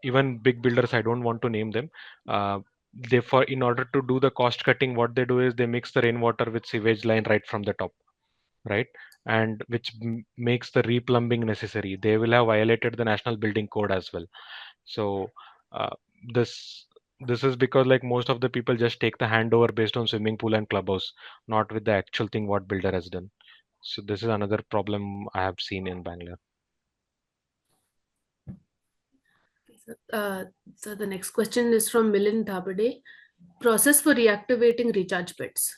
even big builders, I don't want to name them, they for in order to do the cost cutting, what they do is they mix the rainwater with sewage line right from the top, right? And which makes the replumbing necessary. They will have violated the national building code as well. So uh, this this is because like most of the people just take the handover based on swimming pool and clubhouse, not with the actual thing what builder has done. So this is another problem I have seen in Bangalore. Uh, so the next question is from Milind Dhabade. Process for reactivating recharge bits.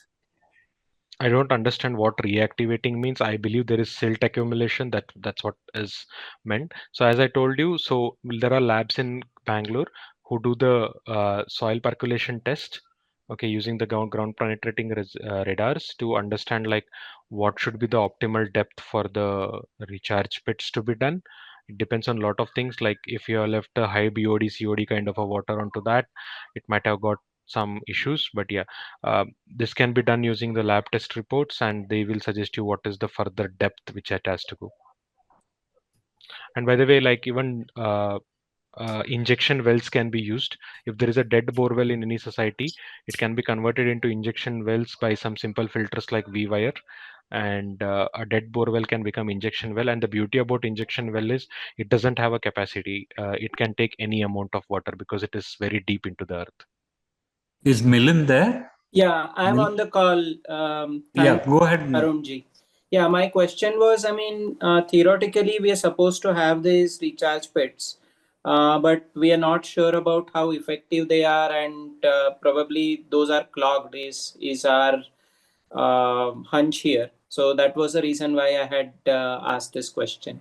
I don't understand what reactivating means. I believe there is silt accumulation. That's what is meant. So as I told you, so there are labs in Bangalore who do the soil percolation test. Okay, using the ground penetrating radars to understand like what should be the optimal depth for the recharge pits to be done. It depends on a lot of things. Like if you have left a high BOD, COD kind of a water onto that, it might have got some issues. But yeah, this can be done using the lab test reports, and they will suggest you what is the further depth which it has to go. And by the way, like even injection wells can be used. If there is a dead borewell in any society, it can be converted into injection wells by some simple filters like V wire. and a dead bore well can become injection well. And the beauty about injection well is it doesn't have a capacity. It can take any amount of water because it is very deep into the earth. Is Milan there? Yeah, I'm Mil- on the call. Yeah, Thank go ahead. Arunji. Yeah, my question was, I mean, theoretically, we are supposed to have these recharge pits, but we are not sure about how effective they are, and probably those are clogged. Is our hunch here? So that was the reason why I had asked this question.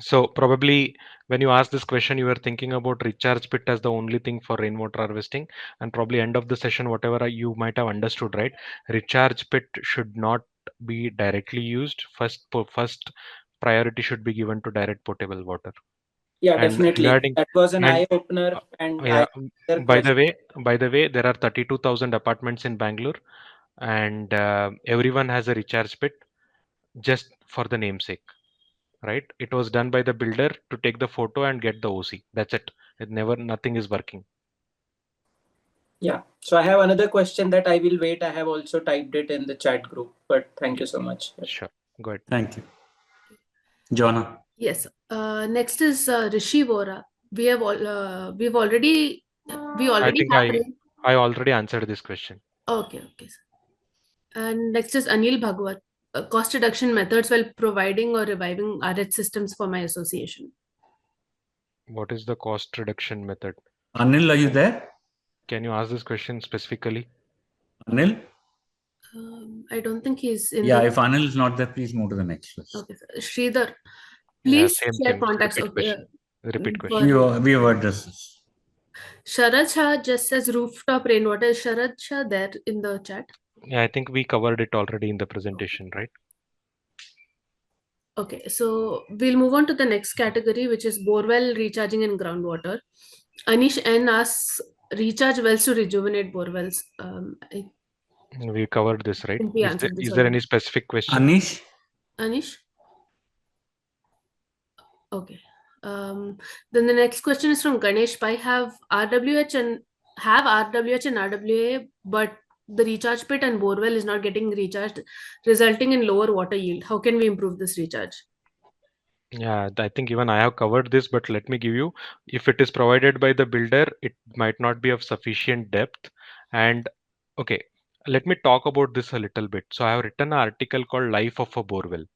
So probably when you ask this question, you were thinking about recharge pit as the only thing for rainwater harvesting, and probably end of the session, whatever you might have understood, right? Recharge pit should not be directly used. First priority should be given to direct potable water. Yeah, And definitely. regarding That was an and eye opener, uh, and yeah, I other by the question. way, there are 32,000 apartments in Bangalore, and everyone has a recharge pit just for the namesake, right? It was done by the builder to take the photo and get the OC. That's it. Nothing is working. Yeah. So I have another question that I will wait. I have also typed it in the chat group, but thank you so much. Sure. Go ahead. Thank you. Jonna. Yes. Next is Rishi Vora. We have all we've already we I already think have I already answered this question. okay, okay. Sir. And next is Anil Bhagwat. Cost reduction methods while providing or reviving RH systems for my association. What is the cost reduction method? Anil, are you there? Can you ask this question specifically? Anil? I don't think he's in Yeah, the. if Anil is not there, please move to the next list. Okay, sir. Sridhar, Yeah, please same, share same. contacts. Repeat Okay. question. Repeat For question. We have addressed this. Sharad Shah just says rooftop rainwater. Is Sharad Shah there in the chat? Yeah, I think we covered it already in the presentation, right? Okay, so we'll move on to the next category, which is borewell recharging in groundwater. Anish N asks recharge wells to rejuvenate borewells. I We covered this, right? think we answered this Is there already. any specific question? Anish? Anish? Okay. Then the next question is from Ganesh. I have RWH and RWA, but the recharge pit and borewell is not getting recharged, resulting in lower water yield. How can we improve this recharge? Yeah, I think even I have covered this, but let me give you, if it is provided by the builder, it might not be of sufficient depth. And okay, let me talk about this a little bit. So I have written an article called Life of a Borewell.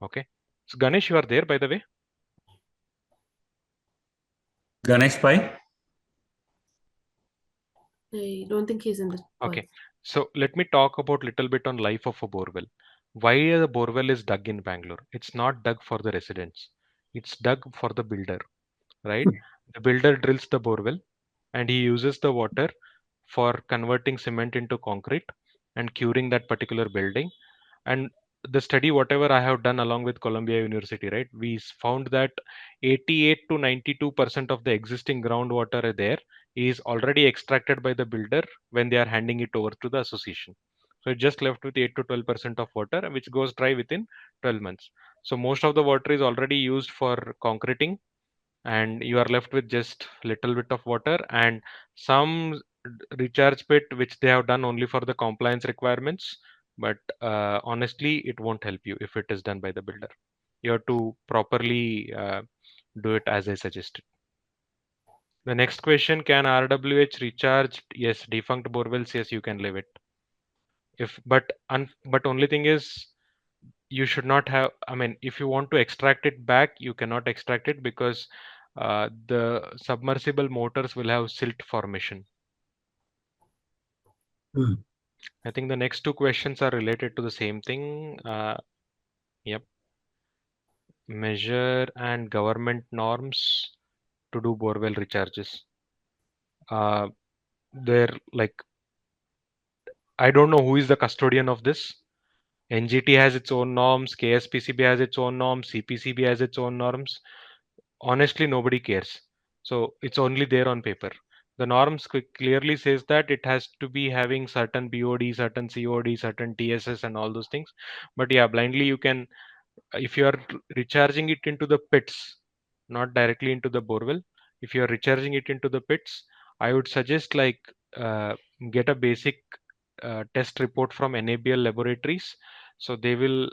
Okay. So Ganesh, you are there, by the way? Ganesh Pai? I don't think he's in the call. Okay. So let me talk about little bit on life of a borewell. Why a borewell is dug in Bangalore? It's not dug for the residents. It's dug for the builder, right? The builder drills the borewell and he uses the water for converting cement into concrete and curing that particular building. And the study whatever I have done along with Columbia University, right, we found that 88 to 92% of the existing groundwater there is already extracted by the builder when they are handing it over to the association. So it just left with 8 to 12% of water which goes dry within 12 months. So most of the water is already used for concreting and you are left with just little bit of water and some recharge pit which they have done only for the compliance requirements, but honestly it won't help you if it is done by the builder. You have to properly do it as I suggested. The next question, can RWH recharge? Yes, defunct borewells, yes, you can leave it. If but only thing is you should not have, I mean, if you want to extract it back, you cannot extract it because the submersible motors will have silt formation. I think the next two questions are related to the same thing. Yep. Measure and government norms to do borewell recharges. They're like, I don't know who is the custodian of this. NGT has its own norms, KSPCB has its own norms, CPCB has its own norms. Honestly, nobody cares. So it's only there on paper. The norms clearly says that it has to be having certain BOD, certain COD, certain TSS and all those things. But yeah, blindly you can, if you are recharging it into the pits, not directly into the borewell, if you are recharging it into the pits, I would suggest get a basic test report from NABL laboratories. So they will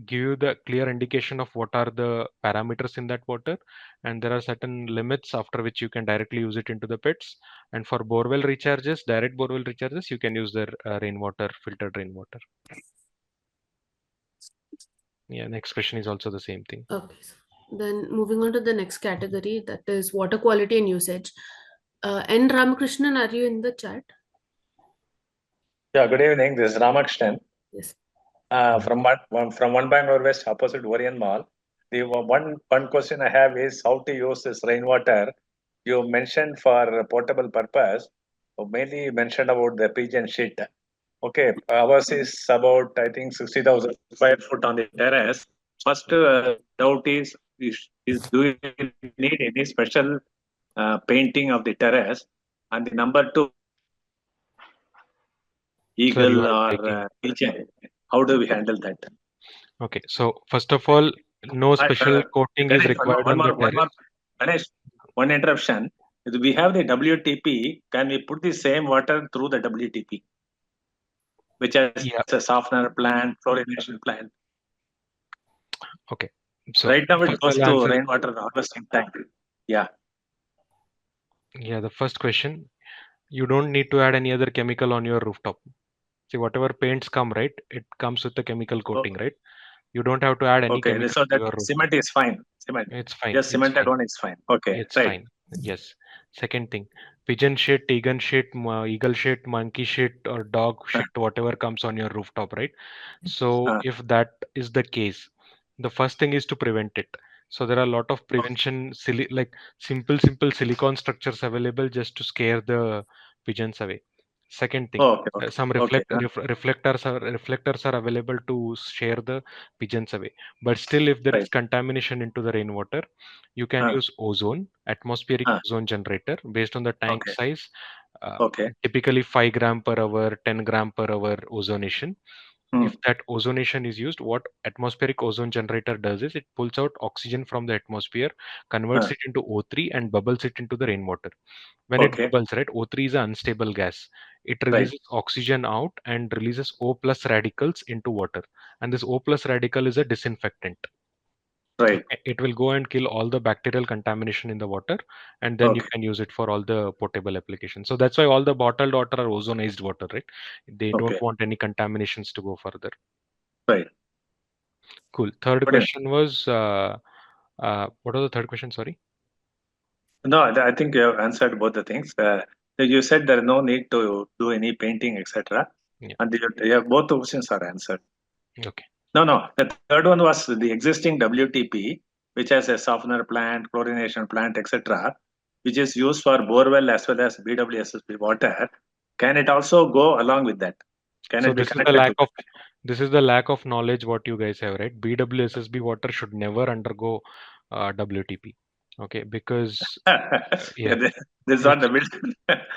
give you the clear indication of what are the parameters in that water, and there are certain limits after which you can directly use it into the pits. And for borewell recharges, direct borewell recharges, you can use their rainwater, filtered rainwater. Yeah, next question is also the same thing. Okay. Then moving on to the next category, that is water quality and usage. N. Ramakrishnan, are you in the chat? Yeah, good evening. This is Ramakrishnan. Yes. From One Bangalore West, opposite Orion Mall. The one question I have is how to use this rainwater. You mentioned for portable purpose. Mainly you mentioned about the pigeon sheet. Okay, ours is about I think 60,000 square foot on the terrace. First doubt is do you need any special painting of the terrace? And the number two, Sir, you eagle are or breaking. pigeon. How do we handle that? Okay, so first of all, no special coating is Ganesh, required on the one more. terrace. Ganesh, one interruption. If we have the WTP, can we put the same water through the WTP, which has Yeah, a softener plant, fluorination plant? okay. So Right now it first goes I'll to answer. rainwater harvesting tank. Yeah. Yeah, the first question, you don't need to add any other chemical on your rooftop. See, whatever paints come, right? It comes with the chemical coating, right? You don't have to add any Okay. chemical So to that your rooftop. cement is fine. Cement. It's fine. Just It's cemented fine. one is fine. Okay. It's Right. fine. Yes. Second thing, pigeon shit, eagle shit, eagle shit, monkey shit, or dog shit, whatever comes on your rooftop, right? So if that is the case, the first thing is to prevent it. So there are a lot of prevention, like simple silicone structures available just to scare the pigeons away. Second thing, Okay. Okay. some Okay. reflectors are available to scare the pigeons away. But still, if there is Right. contamination into the rainwater, you can use ozone, atmospheric ozone generator based on the tank Okay. size. Okay. Typically 5 gram per hour, 10 gram per hour ozonation. If Hmm. that ozonation is used, what atmospheric ozone generator does is it pulls out oxygen from the atmosphere, converts it into O3 and bubbles it into the rainwater. When it Okay. bubbles, right, O3 is an unstable gas. It Right. releases oxygen out and releases O plus radicals into water. And this O plus radical is a disinfectant. Right. Okay, it will go and kill all the bacterial contamination in the water, and then you Okay. can use it for all the potable applications. So that's why all the bottled water are ozonized water, right? They don't Okay. want any contaminations to go further. Right. Cool. Third Good. question was what was the third question? Sorry. No, I think you have answered both the things. You said there is no need to do any painting, etc. Yeah. And both the questions are answered. Okay. No. The third one was the existing WTP, which has a softener plant, chlorination plant, etc., which is used for borewell as well as BWSSB water. Can it also go along with that? Can So it be this is the connected to that? lack of knowledge what you guys have, right? BWSSB water should never undergo WTP. Okay, because yeah, This is not the build.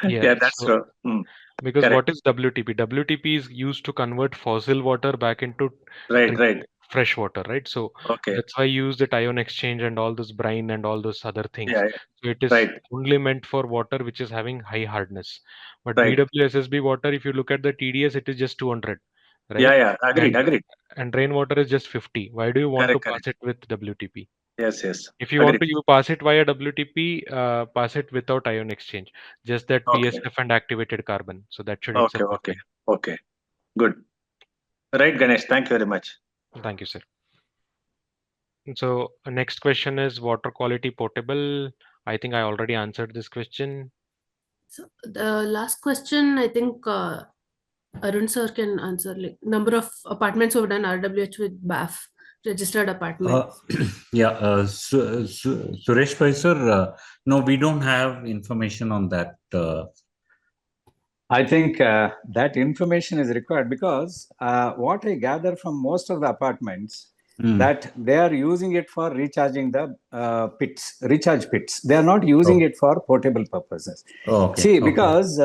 yeah. Yeah, that's So true. because Correct. what is WTP? WTP is used to convert fossil water back into Right. Right. fresh water, right? So Okay. that's why you use the ion exchange and all this brine and all those other things. Yeah. So it is Right. only meant for water which is having high hardness. But Right. BWSSB water, if you look at the TDS, it is just 200, right? Yeah. Agreed. And Agreed. rainwater is just 50. Why do you want to Correct. pass Correct. it with WTP? Yes. Yes. If you want Agreed. to you pass it via WTP, pass it without ion exchange, just that Okay. PSF and activated carbon. So that should Okay. itself be Okay. fine. Okay. Good. Right, Ganesh. Thank you very much. Thank you, sir. So next question is water quality portable. I think I already answered this question. So the last question, I think Arun sir can answer. Like number of apartments who have done RWH with BAF registered apartments. Yeah, Suresh Bhai sir, no, we don't have information on that. I think that information is required because what I gather from most of the apartments that they are using it for recharging the recharge pits. They are not using it for portable purposes. Okay. See, because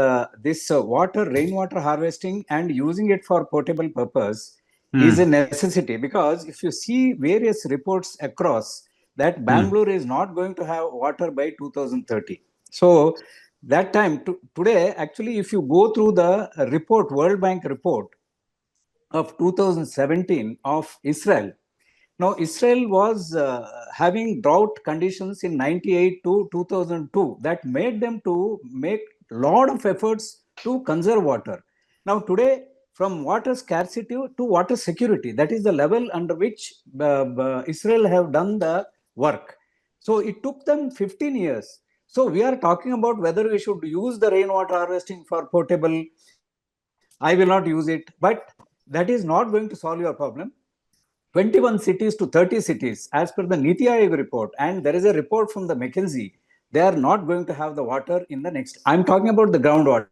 this rainwater harvesting and using it for portable purpose is a necessity. Because if you see various reports across that Bangalore is not going to have water by 2030. So that time today, actually, if you go through the report, World Bank report, of 2017 of Israel. Now, Israel was having drought conditions in 98 to 2002 that made them to make a lot of efforts to conserve water. Now, today, from water scarcity to water security, that is the level under which Israel have done the work. So, it took them 15 years. So, we are talking about whether we should use the rainwater harvesting for potable. I will not use it, but that is not going to solve your problem. 21 cities to 30 cities, as per the Niti Aayog report, and there is a report from the McKinsey, they are not going to have the water in the next. I'm talking about the groundwater.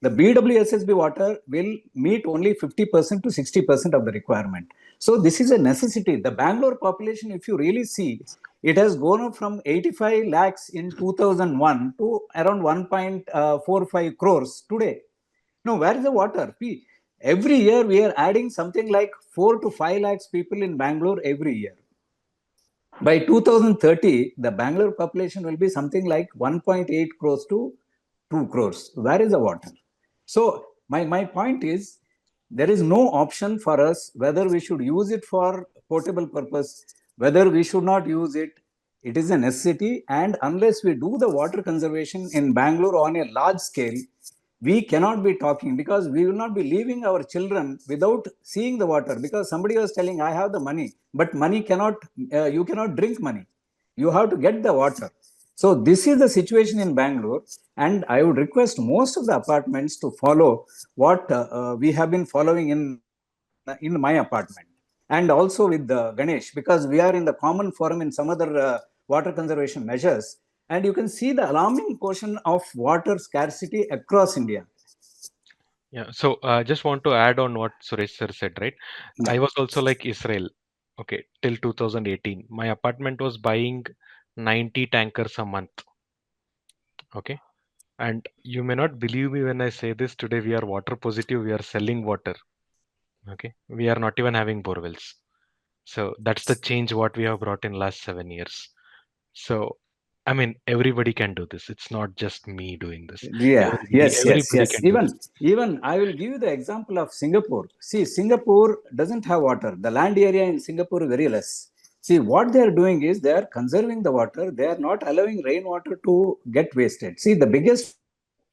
The BWSSB water will meet only 50% to 60% of the requirement. So this is a necessity. The Bangalore population, if you really see, it has gone up from 85 lakhs in 2001 to around 1.45 crores today. No, where is the water? Every year we are adding something like 4 to 5 lakhs people in Bangalore every year. By 2030, the Bangalore population will be something like 1.8 crores to 2 crores. Where is the water? So my point is, there is no option for us whether we should use it for portable purpose, whether we should not use it. It is a necessity, and unless we do the water conservation in Bangalore on a large scale, we cannot be talking, because we will not be leaving our children without seeing the water. Because somebody was telling, I have the money, but money cannot, you cannot drink money, you have to get the water. So this is the situation in Bangalore, and I would request most of the apartments to follow what we have been following in my apartment, and also with Ganesh, because we are in the common forum in some other water conservation measures, and you can see the alarming portion of water scarcity across India. Yeah, so just want to add on what Suresh sir said, right? Yeah. I was also like Israel, okay, till 2018. My apartment was buying 90 tankers a month, okay? And you may not believe me when I say this, today we are water positive, we are selling water, okay? We are not even having borewells. So that's the change what we have brought in last 7 years. So, I mean, everybody can do this. It's not just me doing this. Yeah, yes, yes, Everybody yes. can do this. Even I will give you the example of Singapore. See, Singapore doesn't have water. The land area in Singapore is very less. See, what they are doing is they are conserving the water. They are not allowing rainwater to get wasted. See, the biggest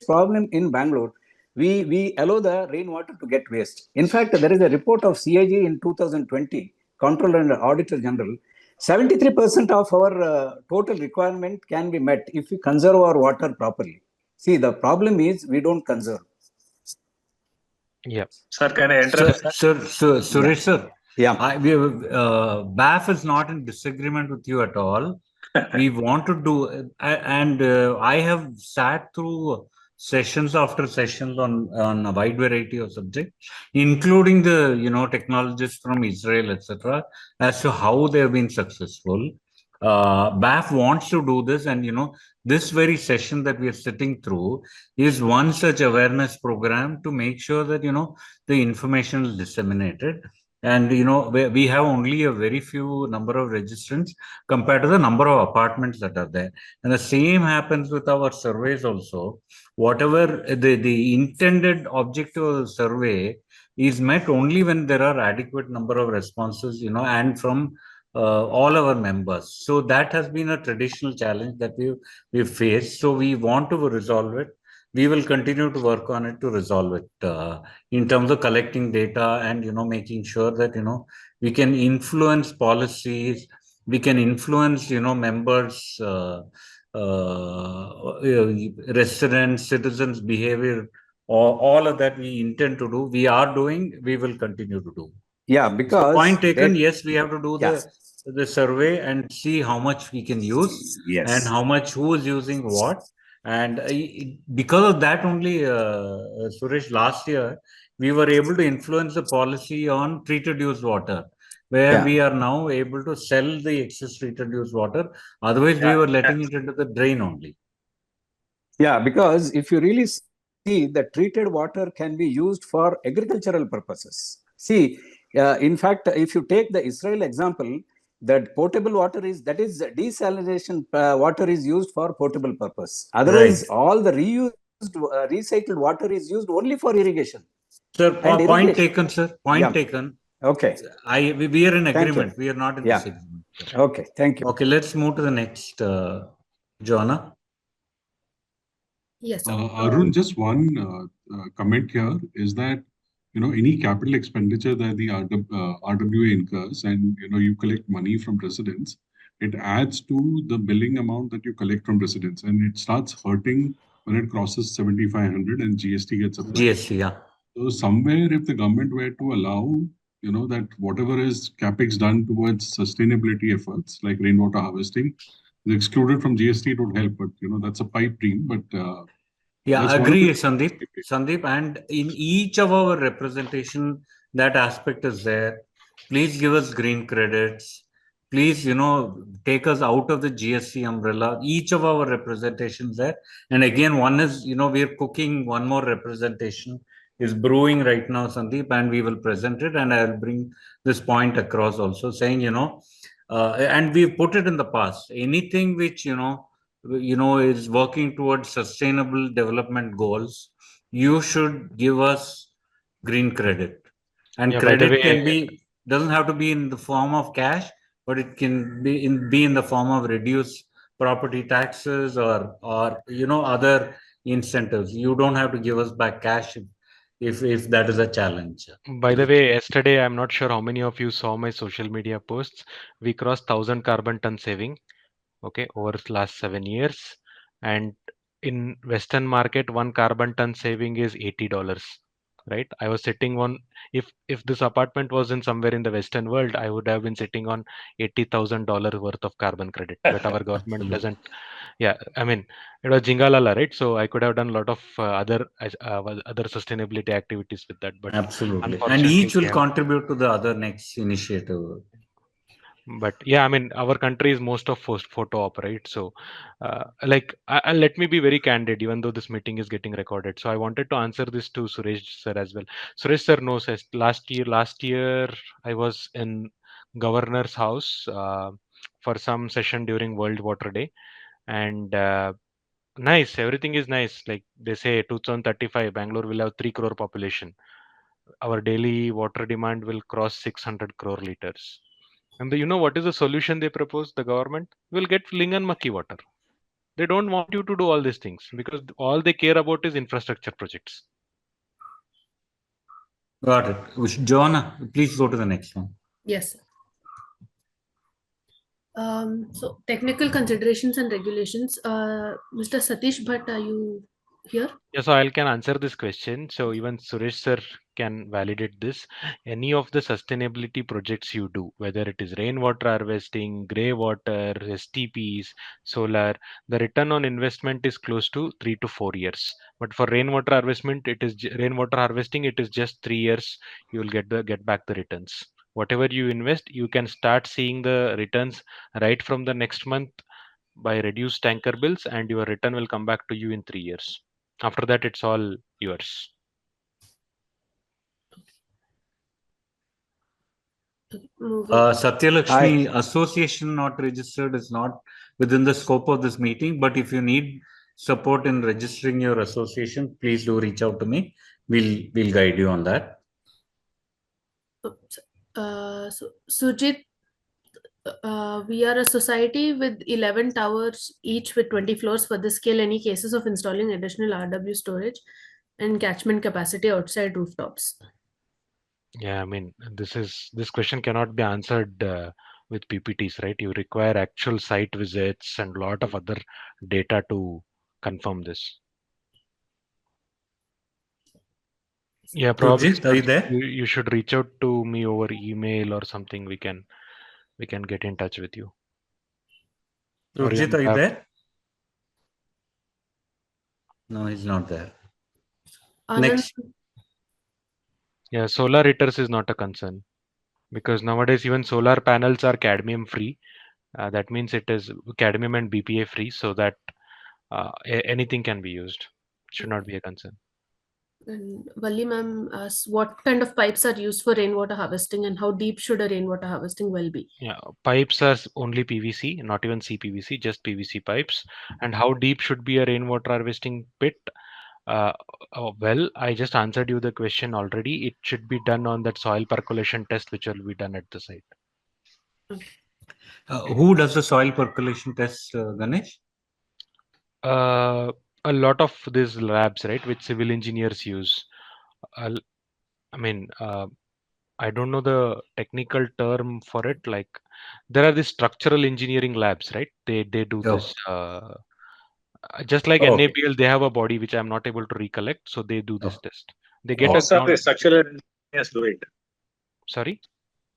problem in Bangalore, we allow the rainwater to get waste. In fact, there is a report of CAG in 2020, Controller and Auditor General. 73% of our total requirement can be met if we conserve our water properly. See, the problem is we don't conserve. Yeah. Sir, can I interrupt? Suresh sir, Yeah. BAF is not in disagreement with you at all. We want to do, and I have sat through sessions after sessions on a wide variety of subjects, including the technologists from Israel, etc., as to how they have been successful. BAF wants to do this, and this very session that we are sitting through is one such awareness program to make sure that the information is disseminated. And we have only a very few number of registrants compared to the number of apartments that are there. And the same happens with our surveys also. Whatever the intended objective of the survey is met only when there are adequate number of responses, and from all our members. So that has been a traditional challenge that we've faced. So we want to resolve it. We will continue to work on it to resolve it in terms of collecting data and making sure that we can influence policies, we can influence members, residents, citizens' behavior. All of that we intend to do. We are doing. We will continue to do. Yeah, So because point taken. Yes, we have to do yeah. the survey and see how much we can use Yes. and how much who is using what. And because of that only, Suresh, last year we were able to influence the policy on treated used water, where we are now able to sell the excess treated used water. Otherwise, we were letting it into the drain only. Yeah, because if you really see, the treated water can be used for agricultural purposes. See, in fact, if you take the Israel example, that potable water is desalination water is used for potable purpose. Otherwise, all the recycled water is used only for irrigation. Sir, And point irrigation. taken, sir. Point Yeah. taken. Okay. We are in Thank you. agreement. We are not in Yeah. disagreement. Okay. Thank you. Okay, let's move to the next, Joanna. Yes, sir. Arun, just one comment here is that any capital expenditure that the RWA incurs, and you collect money from residents, it adds to the billing amount that you collect from residents, and it starts hurting when it crosses 7,500 and GST gets applied. GST, yeah. So somewhere, if the government were to allow, that whatever is capex done towards sustainability efforts like rainwater harvesting is excluded from GST, it would help. But that's a pipe dream. But Yeah, that's one of agree, the Sandeep. Sandeep, and in each of our representation, that aspect is there. Please give us green credits. Please, take us out of the GST umbrella. Each of our representations there. And again, one is, we're cooking one more representation is brewing right now, Sandeep, and we will present it. And I'll bring this point across also, saying, and we've put it in the past. Anything which, is working towards sustainable development goals, you should give us green credit. And Yeah, by the credit way, can be, doesn't have to be in the form of cash, but it can be in the form of reduced property taxes or other incentives. You don't have to give us back cash if that is a challenge. by the way, yesterday, I'm not sure how many of you saw my social media posts. We crossed 1,000 carbon ton saving, okay, over the last 7 years. And in Western market, one carbon ton saving is $80, right? I was sitting on, if this apartment was in somewhere in the Western world, I would have been sitting on $80,000 worth of carbon credit, but our government Absolutely. doesn't. Yeah, I mean, it was Jingalala, right? So I could have done a lot of other sustainability activities with that, but Absolutely. And unfortunately, each will contribute to the other next initiative. but yeah, I mean, our country is most of photo op, right? So like let me be very candid, even though this meeting is getting recorded. So I wanted to answer this to Suresh sir as well. Suresh sir knows last year I was in governor's house for some session during World Water Day, and nice, everything is nice. Like they say 2035 Bangalore will have 3 crore population. Our daily water demand will cross 600 crore liters. And you know what is the solution they propose? The government will get Lingan Maki water. They don't want you to do all these things because all they care about is infrastructure projects. Got it. Joanna, please go to the next one. Yes, sir. So technical considerations and regulations. Mr. Satish Bhatt, are you here? Yeah, so I can answer this question. So even Suresh sir can validate this. Any of the sustainability projects you do, whether it is rainwater harvesting, grey water, STPs, solar, the return on investment is close to 3 to 4 years. But for rainwater harvestment, rainwater harvesting. It is just 3 years. You will get back the returns. Whatever you invest, you can start seeing the returns right from the next month by reduced tanker bills, and your return will come back to you in 3 years. After that, it's all yours. Satyalakshmi Association not registered is not within the scope of this meeting, but if you need support in registering your association, please do reach out to me. We'll guide you on that. So Sujit, we are a society with 11 towers, each with 20 floors. For this scale, any cases of installing additional RW storage and catchment capacity outside rooftops? Yeah, I mean, this question cannot be answered with PPTs, right? You require actual site visits and a lot of other data to confirm this. Yeah, probably Surjit, are you there? you should reach out to me over email or something. We can get in touch with you. Or Surjit, even are you there? No, he's not there. Next. Yeah, solar heaters is not a concern because nowadays even solar panels are cadmium free. That means it is cadmium and BPA free, so that anything can be used. Should not be a concern. And Valli ma'am asks, what kind of pipes are used for rainwater harvesting and how deep should a rainwater harvesting well be? Yeah, pipes are only PVC, not even CPVC, just PVC pipes. And how deep should be a rainwater harvesting pit? Well, I just answered you the question already. It should be done on that soil percolation test, which will be done at the site. Who does the soil percolation test, Ganesh? Uh, a lot of these labs, right, which civil engineers use. Uh, I mean, I don't know the technical term for it. Like, there are these structural engineering labs, right? They do this. Oh, Just like oh, okay. NAPL, they have a body which I'm not able to recollect, so they do this Oh, test. They get a Most of the ground. structural engineers do it. Sorry.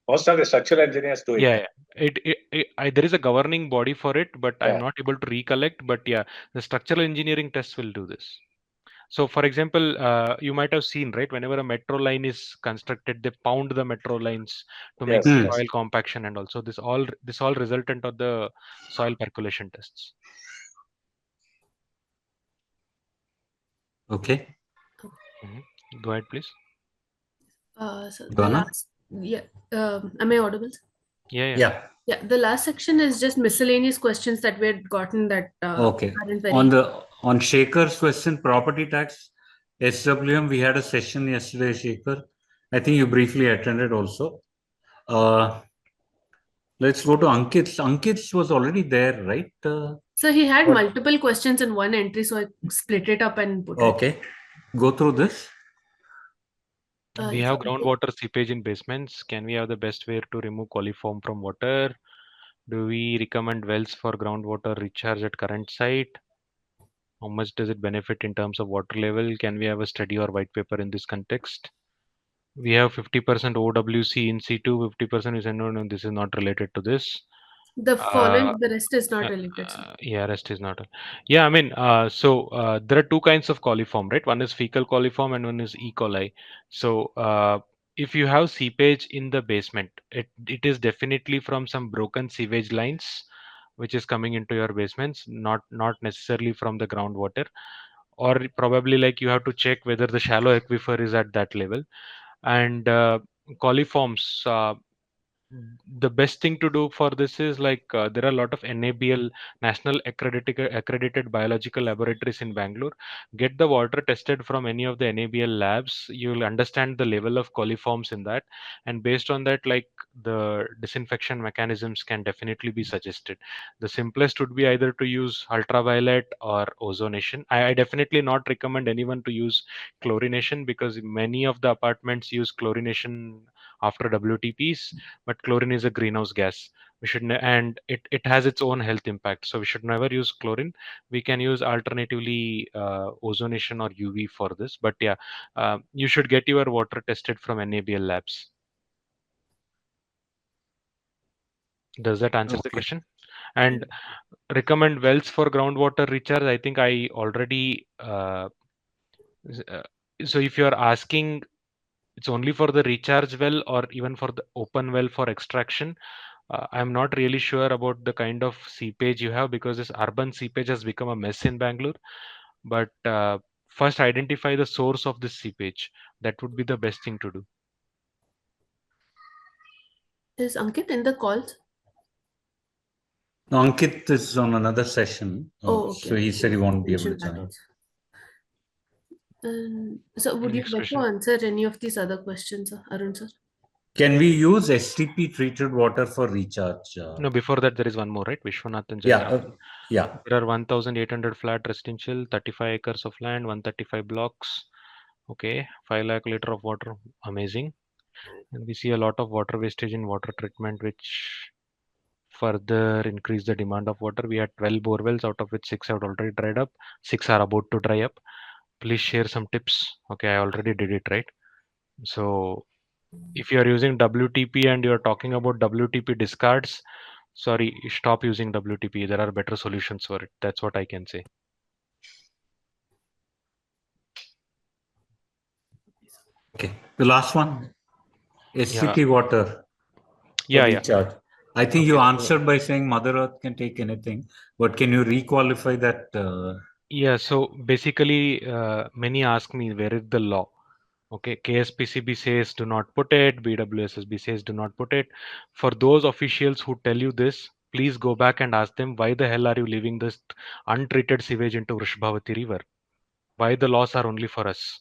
Most of the structural engineers do it. Yeah, yeah. There is a governing body for it, but I'm Yeah. not able to recollect. But yeah, the structural engineering tests will do this. So, for example, you might have seen, right, whenever a metro line is constructed, they pound the metro lines to make Yes, the yes. soil compaction, and also this all resultant of the soil percolation tests. Okay. Go ahead, please. So the Donna? last, yeah, am I audible? Yeah, yeah. Yeah. Yeah, the last section is just miscellaneous questions that we had gotten that Okay. aren't On very. on Shaker's question, property tax, SWM, we had a session yesterday, Shaker. I think you briefly attended also. Uh, let's go to Ankit's. Ankit's was already there, right? So he had But multiple questions in one entry, so I split it up and put it. okay. Go through this. We If have I groundwater seepage in basements. Can we have the best way to remove coliform from water? Do we recommend wells for groundwater recharge at current site? How much does it benefit in terms of water level? Can we have a study or white paper in this context? We have 50% OWC in situ, 50% is no, this is not related to this. The Uh, following, the rest is not related. So. yeah, rest is not. Yeah, I mean, there are two kinds of coliform, right? One is fecal coliform and one is E. coli. So if you have seepage in the basement, it is definitely from some broken sewage lines, which is coming into your basements, not necessarily from the groundwater, or probably like you have to check whether the shallow aquifer is at that level. And coliforms. The best thing to do for this is like there are a lot of NABL, national accredited biological laboratories in Bangalore. Get the water tested from any of the NABL labs. You'll understand the level of coliforms in that, and based on that, like the disinfection mechanisms can definitely be suggested. The simplest would be either to use ultraviolet or ozonation. I definitely not recommend anyone to use chlorination, because many of the apartments use chlorination after WTPs, but chlorine is a greenhouse gas. We should and it has its own health impact, so we should never use chlorine. We can use alternatively ozonation or UV for this, but yeah, you should get your water tested from NABL labs. Does that answer the Okay. question? And recommend wells for groundwater recharge, I think I already so if you're asking it's only for the recharge well or even for the open well for extraction, I'm not really sure about the kind of seepage you have, because this urban seepage has become a mess in Bangalore. But first identify the source of this seepage. That would be the best thing to do. Is Ankit in the calls? No, Ankit is on another session. Oh, So okay. he said he You won't be able to mentioned that join. also. So, would you Next like to question. answer any of these other questions, Arun sir? Can we use STP treated water for recharge? No, before that, there is one more, right? Vishwanathan Yeah. Jayaraman. Yeah. There are 1,800 flat residential, 35 acres of land, 135 blocks. Okay, 5 lakh liter of water. Amazing. And we see a lot of water wastage in water treatment, which further increase the demand of water. We had 12 bore wells, out of which 6 have already dried up, 6 are about to dry up. Please share some tips. Okay, I already did it, right? So if you are using WTP and you are talking about WTP discards, sorry, stop using WTP. There are better solutions for it. That's what I can say. Okay. The last one, Yeah, STP water for yeah. recharge. I think Okay, you so answered by saying Mother Earth can take anything, but can you requalify that? yeah, so basically, many ask me where is the law. Okay, KSPCB says do not put it, BWSSB says do not put it. For those officials who tell you this, please go back and ask them why the hell are you leaving this untreated sewage into Vrishbhavati river? Why the laws are only for us,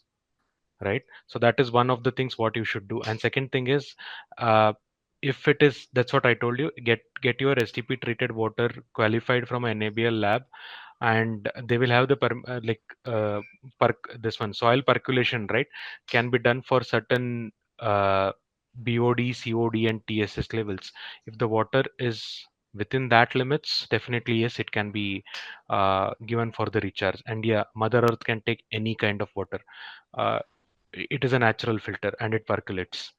right? So that is one of the things what you should do. And second thing is, uh, if it is, that's what I told you, get your STP treated water qualified from an NABL lab, and they will have the this one soil percolation, right, can be done for certain BOD, COD, and TSS levels. If the water is within that limits, definitely yes, it can be given for the recharge. And yeah, Mother Earth can take any kind of water. uh, it is a natural filter and it percolates.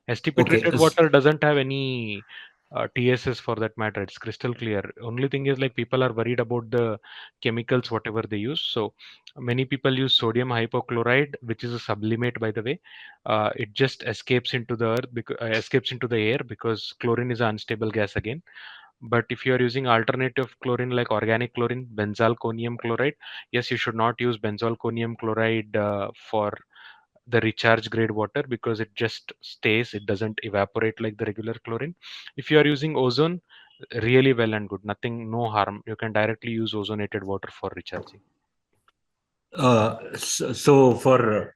STP Okay. treated water doesn't have any TSS for that matter. It's crystal clear. Only thing is, like, people are worried about the chemicals, whatever they use. So many people use sodium hypochlorite, which is a sublimate, by the way. It just escapes into the earth because escapes into the air because chlorine is an unstable gas again. But if you are using alternative chlorine like organic chlorine, benzalkonium chloride, yes, you should not use benzalkonium chloride for the recharge grade water because it just stays, it doesn't evaporate like the regular chlorine. If you are using ozone, really well and good, nothing, no harm, you can directly use ozonated water for recharging. So for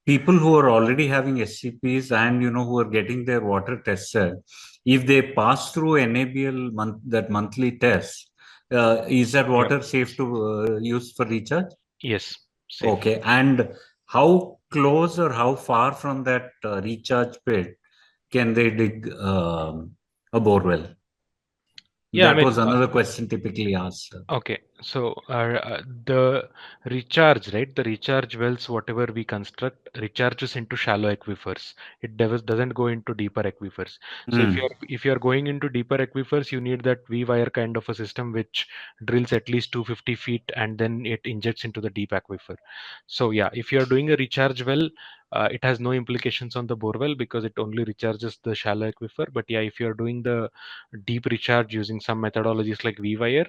people who are already having SCPs and who are getting their water tested, if they pass through NABL that monthly test, is that Yep. water safe to use for recharge? Yes, safe. Okay, and how close or how far from that recharge pit can they dig a borewell? Yeah, I That mean, was another question typically asked. okay, so the recharge, right? The recharge wells, whatever we construct, recharges into shallow aquifers. It doesn't go into deeper aquifers. So Hmm. if you're going into deeper aquifers, you need that V wire kind of a system which drills at least 250 feet and then it injects into the deep aquifer. So yeah, if you're doing a recharge well, it has no implications on the borewell because it only recharges the shallow aquifer. But yeah, if you're doing the deep recharge using some methodologies like V wire,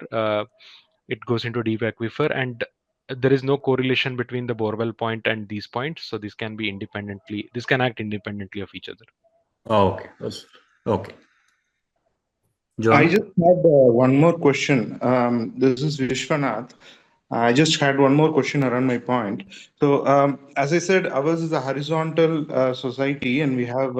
it goes into deep aquifer, and there is no correlation between the borewell point and these points, so this can act independently of each other. Okay. Okay. I Johnny? just had one more question. This is Vishwanath. I just had one more question around my point. So, as I said, ours is a horizontal society, and we have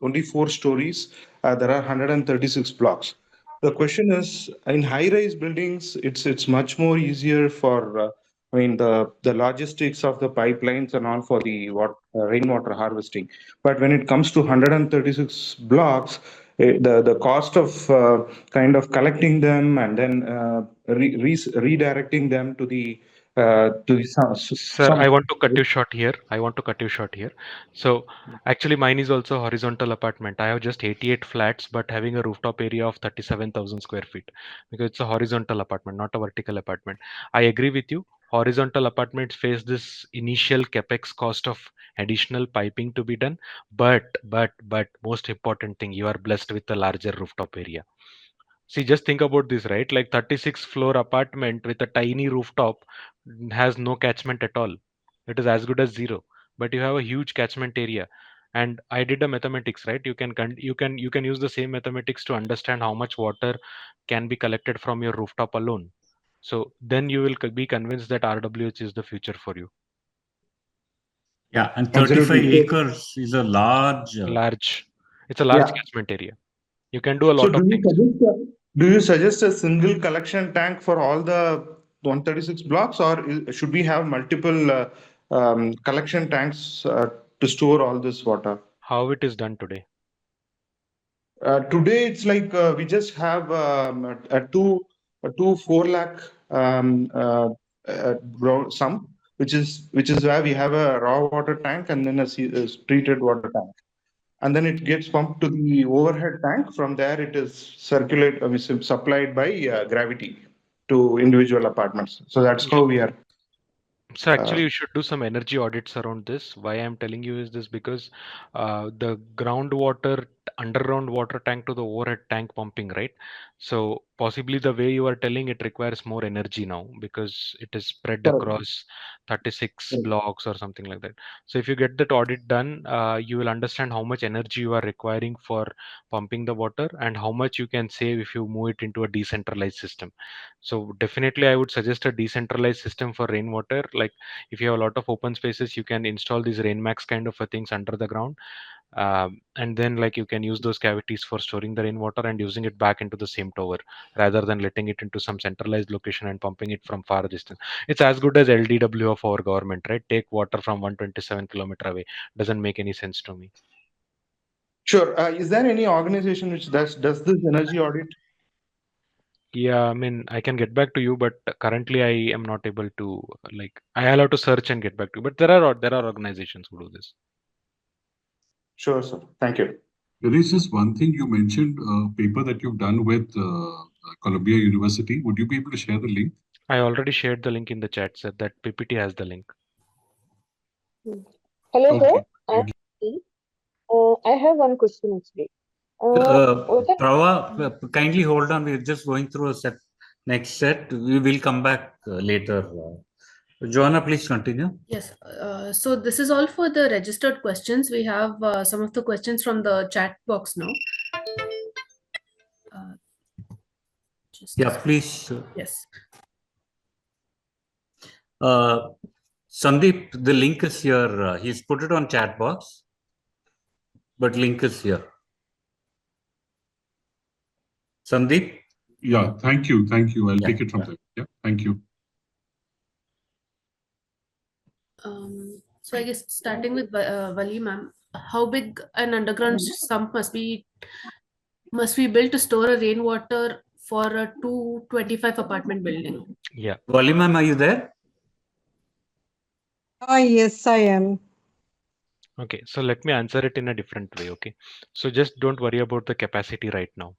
only 4 stories. There are 136 blocks. The question is, in high-rise buildings, it's much more easier for, I mean, the logistics of the pipelines and all for the rainwater harvesting. But when it comes to 136 blocks, the cost of kind of collecting them and then redirecting them to the Sir, I want to cut you short here. I want to cut you short here. So, actually, mine is also a horizontal apartment. I have just 88 flats, but having a rooftop area of 37,000 square feet because it's a horizontal apartment, not a vertical apartment. I agree with you. Horizontal apartments face this initial capex cost of additional piping to be done, but most important thing, you are blessed with a larger rooftop area. See, just think about this, right? Like 36 floor apartment with a tiny rooftop has no catchment at all. It is as good as zero. But you have a huge catchment area. And I did the mathematics, right? You can use the same mathematics to understand how much water can be collected from your rooftop alone. So then you will be convinced that RWH is the future for you. Yeah, and 35 Absolutely. acres is a large. Large. It's a large Yeah. catchment area. You can do a So lot of things. do you suggest a single collection tank for all the 136 blocks, or should we have multiple collection tanks to store all this water? How it is done today. Today, it's like we just have a two 4 lakh sump, which is where we have a raw water tank and then a treated water tank, and then it gets pumped to the overhead tank. From there, it is supplied by gravity to individual apartments. So that's how we are. So Uh, actually, you should do some energy audits around this. Why I'm telling you is this because the groundwater underground water tank to the overhead tank pumping, right? So possibly the way you are telling, it requires more energy now because it is spread Correct. across 36 Correct. blocks or something like that. So if you get that audit done, you will understand how much energy you are requiring for pumping the water and how much you can save if you move it into a decentralized system. So definitely I would suggest a decentralized system for rainwater. Like if you have a lot of open spaces, you can install these rainmax kind of a things under the ground, and then like you can use those cavities for storing the rainwater and using it back into the same tower rather than letting it into some centralized location and pumping it from far distance. It's as good as LDW of our government, right? Take water from 127-kilometer away. Doesn't make any sense to me. Sure. Is there any organization which does this energy audit? Yeah, I mean, I can get back to you, but currently I am not able to, like, I have to search and get back to you. But there are organizations who do this. Sure, sir. Thank you. There is just one thing you mentioned, a paper that you've done with Columbia University. Would you be able to share the link? I already shared the link in the chat, sir. That PPT has the link. Hello, sir. Okay. I'm Sri. I have one question actually. What are Prava, kindly hold on. We're just going through a set. Next set. We will come back later. Joanna, please continue. Yes. So this is all for the registered questions. We have some of the questions from the chat box now. Uh, just a Yeah, second. please. Yes. Sandeep, the link is here. He's put it on chat box, but link is here. Sandeep? Yeah, thank you. Thank you. I'll Yeah. take it from there. Yeah, thank you. So I guess starting with Vali ma'am, how big an underground sump must be built to store a rainwater for a 225 apartment building? Yeah. Vali ma'am, are you there? Yes, I am. Okay. So let me answer it in a different way. Okay. So just don't worry about the capacity right now.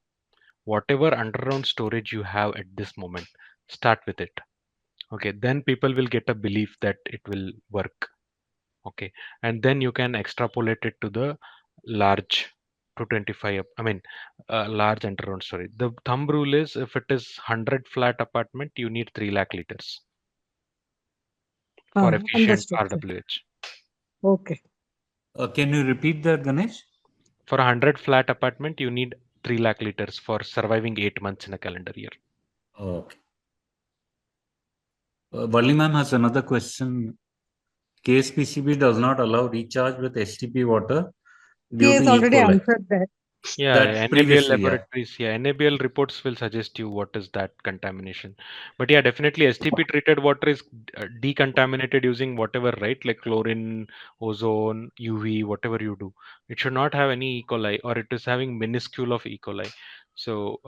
Whatever underground storage you have at this moment, start with it. Okay. Then people will get a belief that it will work. Okay. And then you can extrapolate it to the large 225. I mean, large underground storage. The thumb rule is if it is 100 flat apartment, you need 3 lakh liters for efficient Understood, sir. RWH. Okay. Can you repeat that, Ganesh? For a 100 flat apartment, you need 3 lakh liters for surviving 8 months in a calendar year. Okay. Vali ma'am has another question. KSPCB does not allow recharge with STP water He due to has E. already coli. answered that. Yeah, That NABL previously, yeah. laboratories, yeah, NABL reports will suggest you what is that contamination. But yeah, definitely STP treated water is decontaminated using whatever, right? Like chlorine, ozone, UV, whatever you do. It should not have any E. coli or it is having minuscule of E. coli. So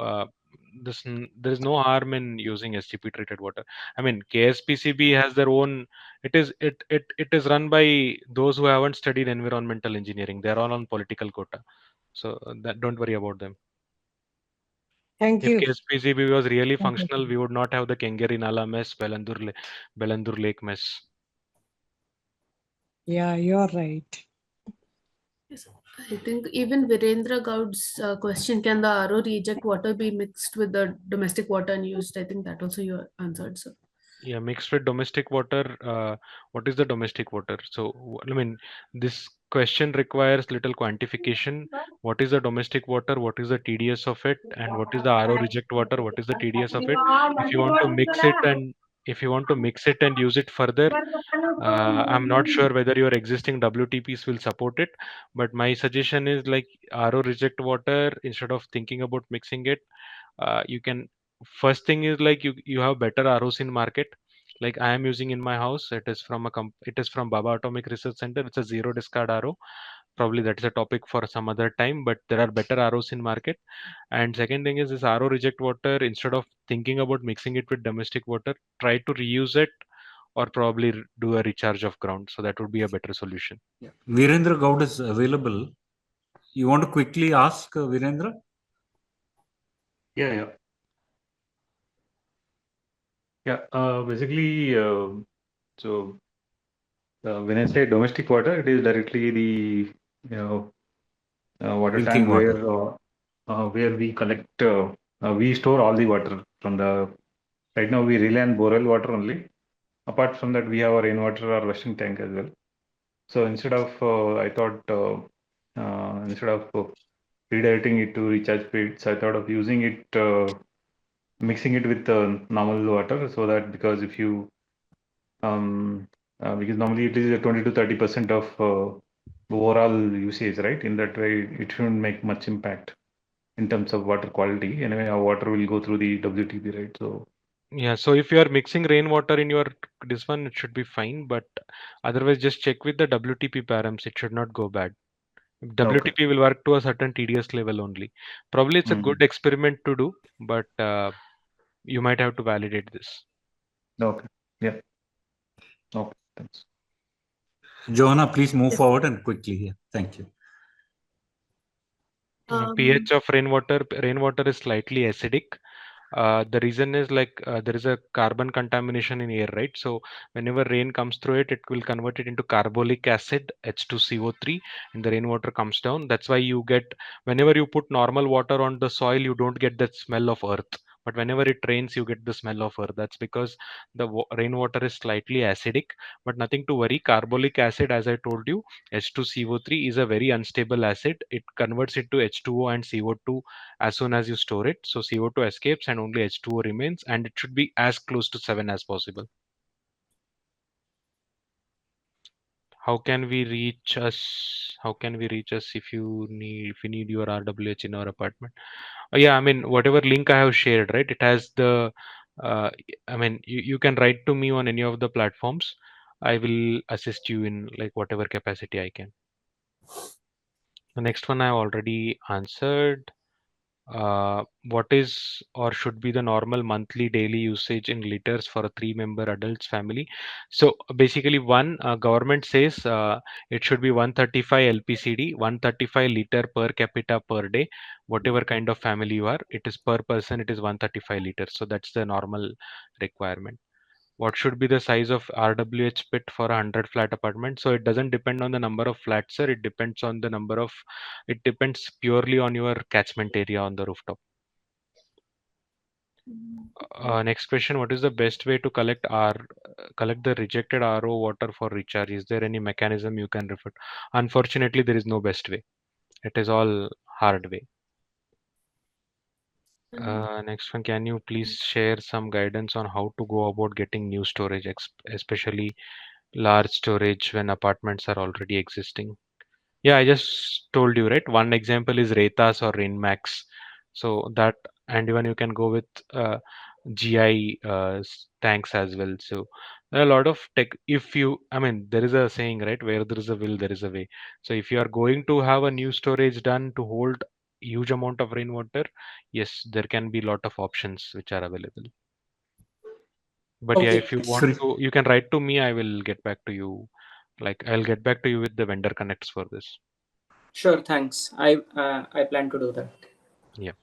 there is no harm in using STP treated water. I mean, KSPCB has their own. It is run by those who haven't studied environmental engineering. They're all on political quota. So that don't worry about them. Thank If you. KSPCB was really Thank you. functional, we would not have the Kengeri Nala mess, Belandur Lake mess. Yeah, you're right. Yes. I think even Virendra Gaud's question, can the RO reject water be mixed with the domestic water and used? I think that also you answered, sir. Yeah, mixed with domestic water. What is the domestic water? So, I mean, this question requires little quantification. What is the domestic water? What is the TDS of it? And what is the RO reject water? What is the TDS of it? If you want to mix it and use it further, I'm not sure whether your existing WTPs will support it. But my suggestion is like RO reject water instead of thinking about mixing it. You can first thing is like you have better ROs in market. Like I am using in my house, it is from it is from Baba Atomic Research Center. It's a zero discard RO. Probably that's a topic for some other time, but there are better ROs in market. And second thing is this RO reject water, instead of thinking about mixing it with domestic water, try to reuse it or probably do a recharge of ground. So that would be a better solution. Yeah. Virendra Gaud is available. You want to quickly ask Virendra? Yeah. Basically, so when I say domestic water, it is directly the water Drinking tank water. where we collect, we store all the water from the. Right now, we rely on borewell water only. Apart from that, we have a rainwater harvesting tank as well. So instead of, I thought, instead of redirecting it to recharge pits, I thought of using it, mixing it with normal water, so that because if you because normally it is a 20 to 30% of overall usage, right? In that way, it shouldn't make much impact in terms of water quality. Anyway, our water will go through the WTP, right? So Yeah, so if you are mixing rainwater in your this one, it should be fine. But otherwise, just check with the WTP params. It should not go bad. Okay. WTP will work to a certain TDS level only. Probably it's a good experiment to do, but you might have to validate this. okay, yeah, okay, thanks. Johanna, please move Yes. forward and quickly here. Thank you. pH of rainwater is slightly acidic. The reason is like there is a carbon contamination in air, right? So whenever rain comes through it, it will convert it into carbolic acid, H2CO3, and the rainwater comes down. That's why you get, whenever you put normal water on the soil, you don't get that smell of earth. But whenever it rains, you get the smell of earth. That's because the rainwater is slightly acidic, but nothing to worry. Carbolic acid, as I told you, H2CO3 is a very unstable acid. It converts into H2O and CO2 as soon as you store it. So CO2 escapes and only H2O remains, and it should be as close to 7 as possible. How can we reach us? How can we reach us if we need your RWH in our apartment? Yeah, I mean, whatever link I have shared, right? It has the I mean, you can write to me on any of the platforms. I will assist you in like whatever capacity I can. The next one I already answered. What is or should be the normal monthly daily usage in liters for a three-member adults family? So basically, government says it should be 135 LPCD, 135 liter per capita per day. Whatever kind of family you are, it is per person. It is 135 liters. So that's the normal requirement. What should be the size of RWH pit for a 100 flat apartment? So it doesn't depend on the number of flats, sir. It depends on the number of, it depends purely on your catchment area on the rooftop. Next question: what is the best way to collect the rejected RO water for recharge? Is there any mechanism you can refer? Unfortunately, there is no best way. It is all hard way. Next one, can you please share some guidance on how to go about getting new storage, especially large storage when apartments are already existing? Yeah, I just told you, right? One example is Retas or Rainmax. So that, and even you can go with GI tanks as well. So there are a lot of tech. If you, I mean, there is a saying, right? Where there is a will, there is a way. So if you are going to have a new storage done to hold huge amount of rainwater, yes, there can be a lot of options which are available. But yeah, Okay. if you want to, you can write to me. I will get back to you. Like I'll get back to you with the vendor connects for this. Sure. Thanks. I plan to do that. Yeah.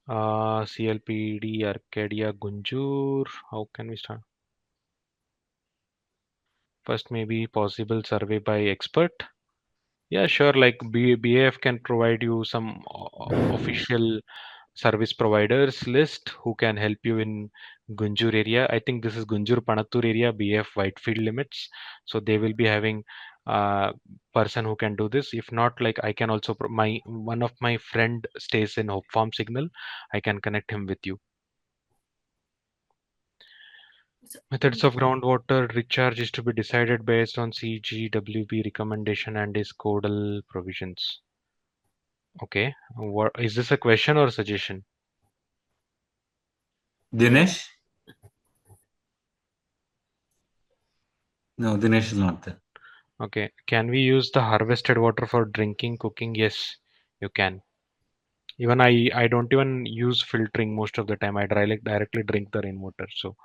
CLPD, Arcadia, Gunjur. How can we start? First, maybe possible survey by expert. Yeah, sure. Like BAF can provide you some official service providers list who can help you in Gunjur area. I think this is Gunjur Panatur area, BF Whitefield limits. So they will be having person who can do this. If not, like I can also my one of my friend stays in Hope Farm Signal. I can connect him with you. Methods of groundwater recharge is to be decided based on CGWB recommendation and is codal provisions. Okay, what is this a question or a suggestion? Dinesh? No, Dinesh is not there. Okay, can we use the harvested water for drinking, cooking? Yes, you can. Even I don't even use filtering most of the time. I directly drink the rainwater. So,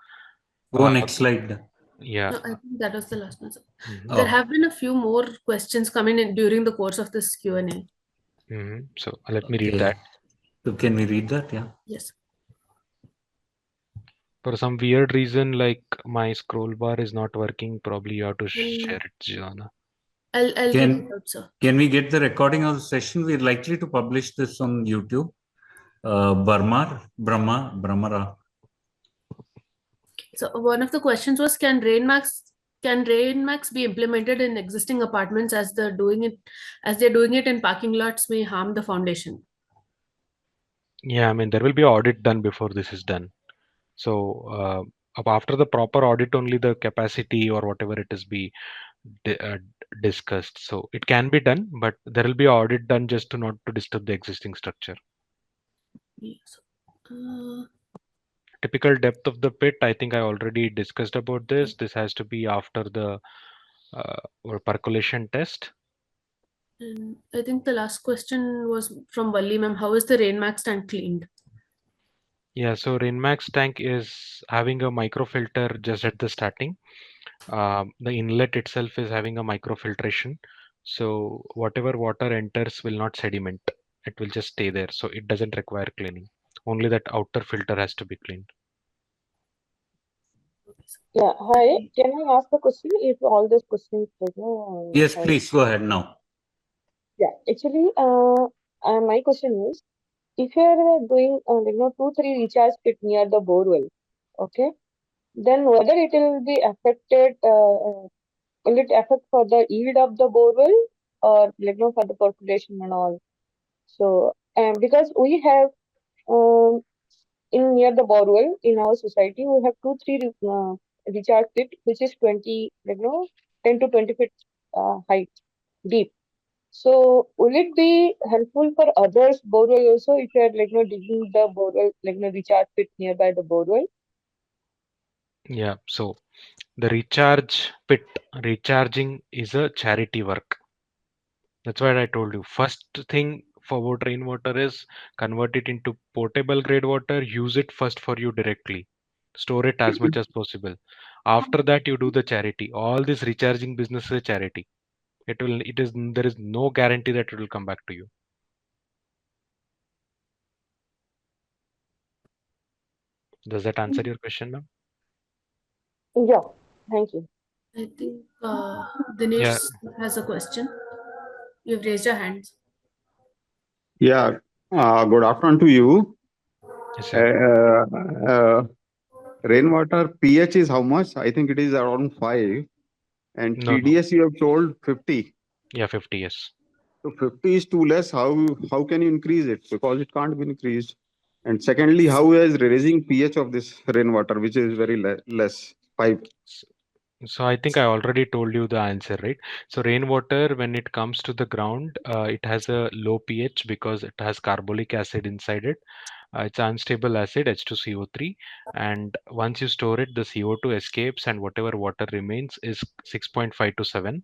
Go uh, next slide. yeah. No, I think that was the last one. There Oh, have been a few more questions coming in during the course of this Q&A. So let me read okay. that. So can we read that? Yeah. Yes. For some weird reason, like my scroll bar is not working. Probably you have to And share it, Jana. I'll give it out, sir. Can we get the recording of the session? We're likely to publish this on YouTube. Brahmara. So one of the questions was, can RainMax be implemented in existing apartments as they're doing it in parking lots may harm the foundation? Yeah, I mean, there will be audit done before this is done. So after the proper audit, only the capacity or whatever it is be discussed. So it can be done, but there will be audit done just to not to disturb the existing structure. Yes. Typical depth of the pit, I think I already discussed about this. This has to be after the or percolation test. And I think the last question was from Valli ma'am. How is the RainMax tank cleaned? Yeah, so RainMax tank is having a microfilter just at the starting. The inlet itself is having a microfiltration. So whatever water enters will not sediment. It will just stay there. So it doesn't require cleaning. Only that outer filter has to be cleaned. Yeah, hi. Can I ask a question if all these questions, Yes, please go ahead now. Yeah, actually, my question is, if you are doing, 2-3 recharge pit near the borewell, okay, then whether it will be affected, will it affect for the yield of the borewell or, for the population and all? So, because we have, in near the borewell in our society, we have 2-3 recharge pit, which is 20, 10 to 20 feet height, deep. So will it be helpful for others borewell also if you are digging the borewell recharge pit nearby the borewell? Yeah, so the recharge pit, recharging is a charity work. That's why I told you. First thing for about rainwater is convert it into potable grade water, use it first for you directly. Store it as much as possible. After that, you do the charity. All this recharging business is a charity. There is no guarantee that it will come back to you. Does that answer your question, ma'am? Yeah, thank you. I think Dinesh has a question. You've raised your hands. Yeah, good afternoon to you. Yes, sir. Rainwater pH is how much? I think it is around 5. And No, no. TDS you have told 50. Yeah, 50, yes. So 50 is too less. How can you increase it? Because it can't be increased. And secondly, how is raising pH of this rainwater, which is very less, 5? So I think I already told you the answer, right? So rainwater, when it comes to the ground, it has a low pH because it has carbolic acid inside it. It's unstable acid, H2CO3. And once you store it, the CO2 escapes and whatever water remains is 6.5 to 7.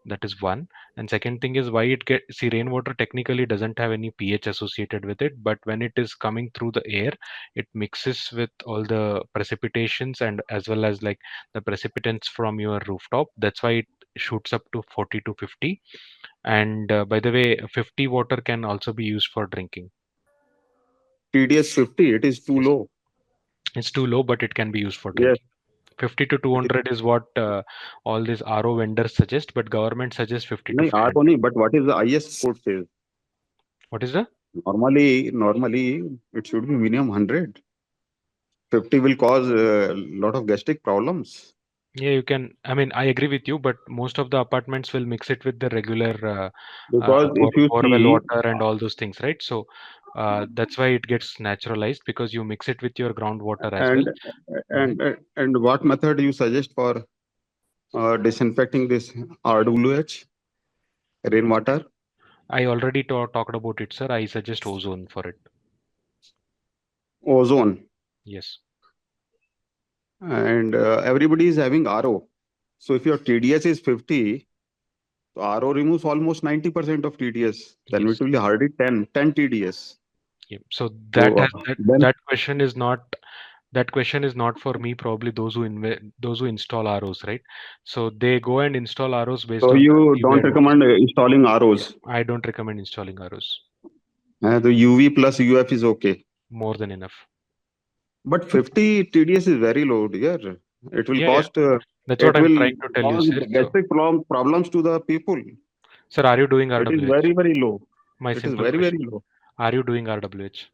That is one. And second thing is why rainwater technically doesn't have any pH associated with it, but when it is coming through the air, it mixes with all the precipitations and as well as like the precipitants from your rooftop. That's why it shoots up to 40 to 50. And by the way, 50 water can also be used for drinking. TDS 50, it is too Yes. low. It's too low, but it can be used for Yes. drinking. 50 to 200 is what all these RO vendors suggest, but government suggests 50 to No, 500. but what is the IS code says? What is the? Normally, it should be minimum 100. 50 will cause a lot of gastric problems. Yeah, you can. I mean, I agree with you, but most of the apartments will mix it with the regular Because if you borewell see, water and all those things, right? So that's why it gets naturalized because you mix it with your groundwater as well. and what method you suggest for disinfecting this RWH rainwater? I already talked about it, sir. I suggest ozone for it. Ozone. Yes. And everybody is having RO. So if your TDS is 50, so RO removes almost 90% of TDS. Then Yes. it will be hardly 10 TDS. Yeah. So So that question is not for me. Probably those who install ROs, right? So they go and install ROs based so on you the don't UL. recommend installing ROs? I don't recommend installing ROs. The UV plus UF is okay. More than enough. But 50 TDS is very low, dear. It will Yeah, yeah. cost That's what It I'm will trying to tell you, cause sir. So, gastric problems to the people. sir, are you doing It is RWH? very, very low. My It is simple very, question. very low. Are you doing RWH?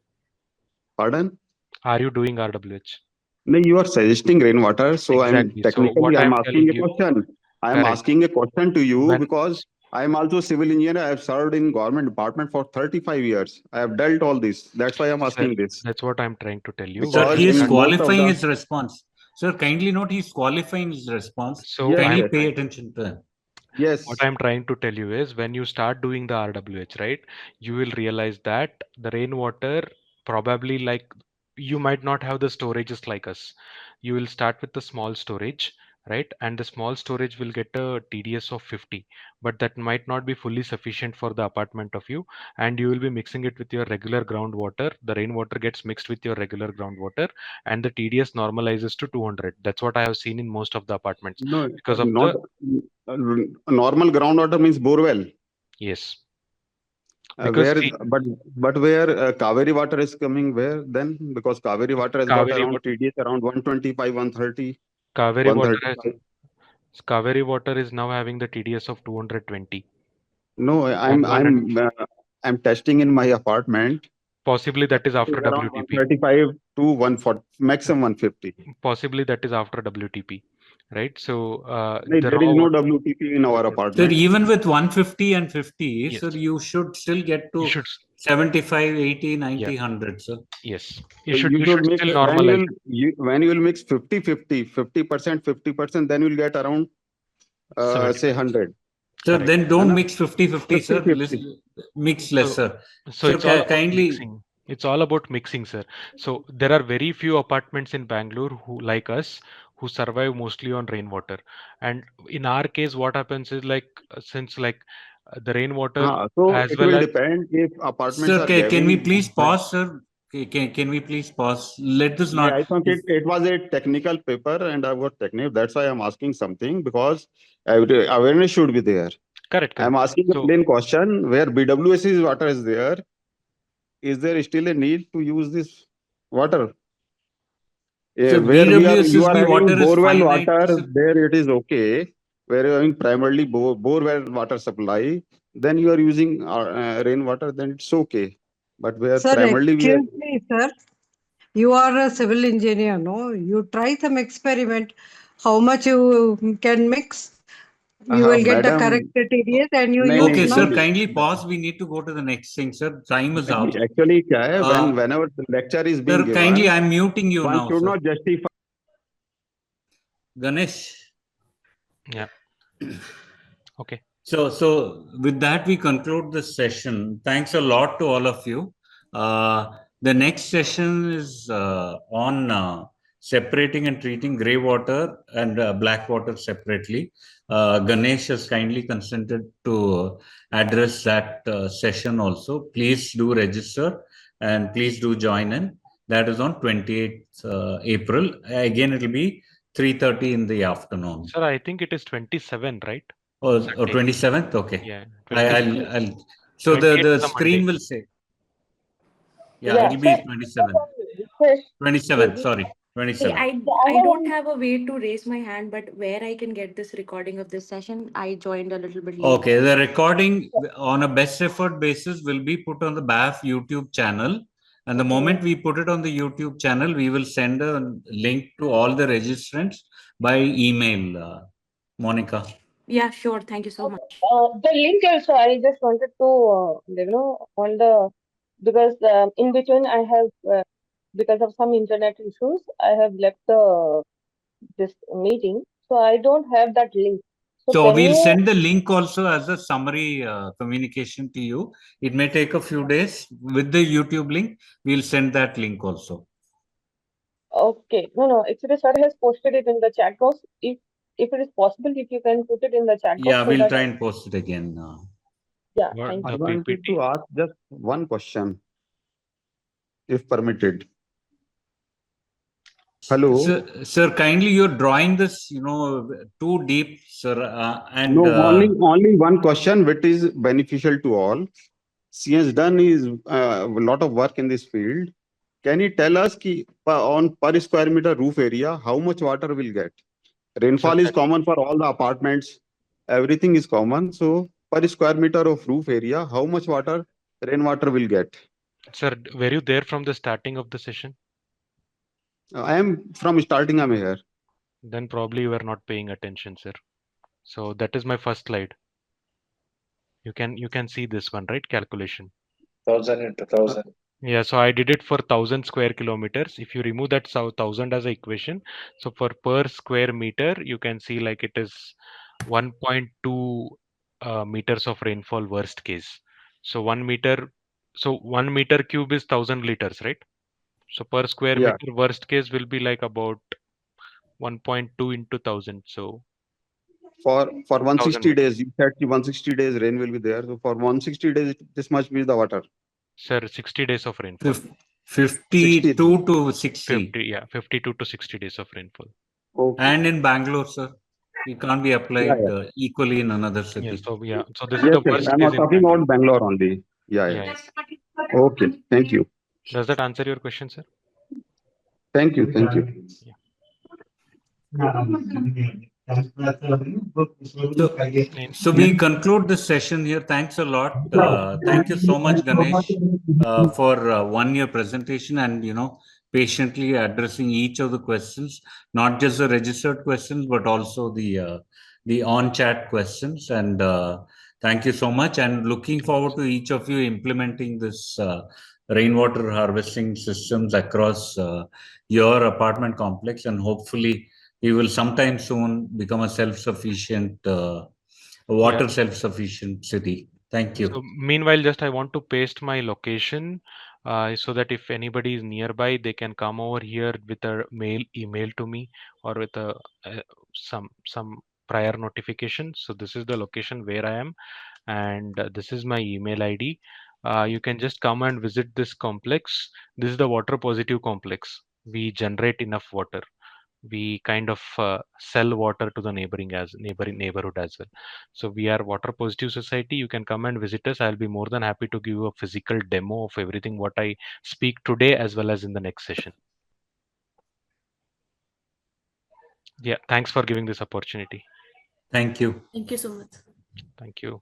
Pardon? Are you doing RWH? No, you are suggesting rainwater. So Exactly. So technically what I'm I'm asking telling a you, question. I'm correct. asking a question to you When because I'm also civil engineer. I have served in government department for 35 years. I have dealt all this. That's why I'm sir, asking this. that's what I'm trying to tell you. Sir, When Because you he is in start, most of qualifying the his response. Sir, kindly note he's qualifying his response. so yes, I'm Kindly yes, pay trying. attention to him. What yes. I'm trying to tell you is when you start doing the RWH, right, you will realize that the rainwater probably like you might not have the storages like us. You will start with the small storage, right? And the small storage will get a TDS of 50, but that might not be fully sufficient for the apartment of you. And you will be mixing it with your regular groundwater. The rainwater gets mixed with your regular groundwater, and the TDS normalizes to 200. That's what I have seen in most of the apartments No, because of not the uh, normal groundwater means Borewell. yes. Because Where, see, but where Kaveri water is coming where then? Because Kaveri water has got Kaveri around water, TDS around 125, 130, Kaveri water has 135. Kaveri water is now having the TDS of 220, No, and I'm testing in my apartment. possibly that is It is after around WTP. 135 to 140, Uh, maximum 150. Possibly that is after WTP, right? So No, the there raw is no water. WTP in our Sir, apartment. even with 150 and 50, Yes, sir, you should still get you to should. 75, 80, Yeah, 90, 100, sir. yes, You you should should mix still normalize it. when you will mix 50%, 50%, then you will get around 70, say 100. Sir, correct. then don't Anna? mix 50, 50, 50, sir. 50. Mix So lesser. so Sir, it's all about kindly. mixing. It's all about mixing, sir. So there are very few apartments in Bangalore who like us who survive mostly on rainwater. And in our case, what happens is like since like the rainwater So as it well will as depend if apartments Sir, are can we giving. please pause, sir? Can we please pause? Let this No, not. I think it was a technical paper and I was technical. That's why I'm asking something because awareness should be there. correct, I'm correct. asking a So plain question where BWS's water is there still a need to use this water? So Where you are BWSSB having water is borewell finite. water, there it is okay. Where you are having primarily borewell water supply, then you are using rainwater, then it's okay. But where Sir, primarily we are, excuse me, sir. You are a civil engineer, no? You try some experiment. How much you can mix? You will get the correct madam, TDS and you nahi, use, Okay, nahi, sir, no? kindly pause. We need to go to the next thing, sir. Time is nahi. up. Actually, क्या है, Uh, whenever the lecture is being sir, kindly, given, I'm muting you one now, should sir. not justify. Ganesh. yeah, okay. So with that, we conclude this session. Thanks a lot to all of you. The next session is on separating and treating grey water and black water separately. Ganesh has kindly consented to address that session also. Please do register and please do join in. That is on 28th April. Again, it will be 3:30 in the afternoon. Sir, I think it is 27, right? Or Sunday. 27th? Okay. Yeah, 27. So 28 the is a Monday. screen will say, yeah, Yeah, it'll sir, be 27. request. 27, sorry, Hey, 27. I don't have a way to raise my hand, but where I can get this recording of this session, I joined a little bit late. Okay, the recording on a best effort basis will be put on the BAF YouTube channel. And the moment we put it on the YouTube channel, we will send a link to all the registrants by email, Monica. Yeah, sure. Thank you so much. The link also, I just wanted to, on the, because in between I have, because of some internet issues, I have left this meeting. So I don't have that link. So So can we'll you, send the link also as a summary communication to you. It may take a few days. With the YouTube link, we'll send that link also. okay, no, actually sir has posted it in the chat box. If it is possible, if you can put it in the chat box Yeah, so we'll that, try and post it again. yeah, What thank I the you. wanted PPT? to ask just one question, if permitted. Hello. Sir, kindly you're drawing this, too deep, sir. No, only one question which is beneficial to all. She has done is a lot of work in this field. Can you tell us on per square meter roof area how much water will get? Rainfall is common for all the apartments. Everything is common. So per square meter of roof area, how much water rainwater will get? Sir, were you there from the starting of the session? I am from starting. I'm here. Then probably you were not paying attention, sir. So that is my first slide. You can see this one, right? Calculation. 1000 into 1000. Yeah, so I did it for 1000 square kilometers. If you remove that 1000 as an equation, so for per square meter, you can see like it is 1.2 meters of rainfall worst case. So 1 meter cube is 1000 liters, right? So per square Yeah. meter worst case will be like about 1.2 into 1000. So For 1000 160 meters. days, you said 160 days rain will be there. So for 160 days, this much be the water. Sir, 60 days of rainfall. 60. 52 to 60. 52 to 60 days of rainfall. Okay. And in Bangalore, sir, it can't be applied Yeah. equally in another city. Yes, so this is Yes, the yes. worst I'm case not in talking Bangalore. about Bangalore only. Yeah. Okay. Thank you. Does that answer your question, sir? Thank you. Thank you. Yeah. So we conclude this session here. Thanks a lot. Thank you so much, Ganesh, for 1 year presentation and patiently addressing each of the questions, not just the registered questions, but also the on chat questions. And thank you so much. And looking forward to each of you implementing this rainwater harvesting systems across your apartment complex, and hopefully we will sometime soon become a self-sufficient, water self-sufficient city. Thank you. So meanwhile, just I want to paste my location so that if anybody is nearby, they can come over here with a email to me, or with some prior notification. So this is the location where I am, and this is my email ID. You can just come and visit this complex. This is the water positive complex. We generate enough water. We kind of sell water to the neighborhood as well. So we are water positive society. You can come and visit us. I'll be more than happy to give you a physical demo of everything what I speak today, as well as in the next session. Yeah, thanks for giving this opportunity. Thank you. Thank you so much. Thank you.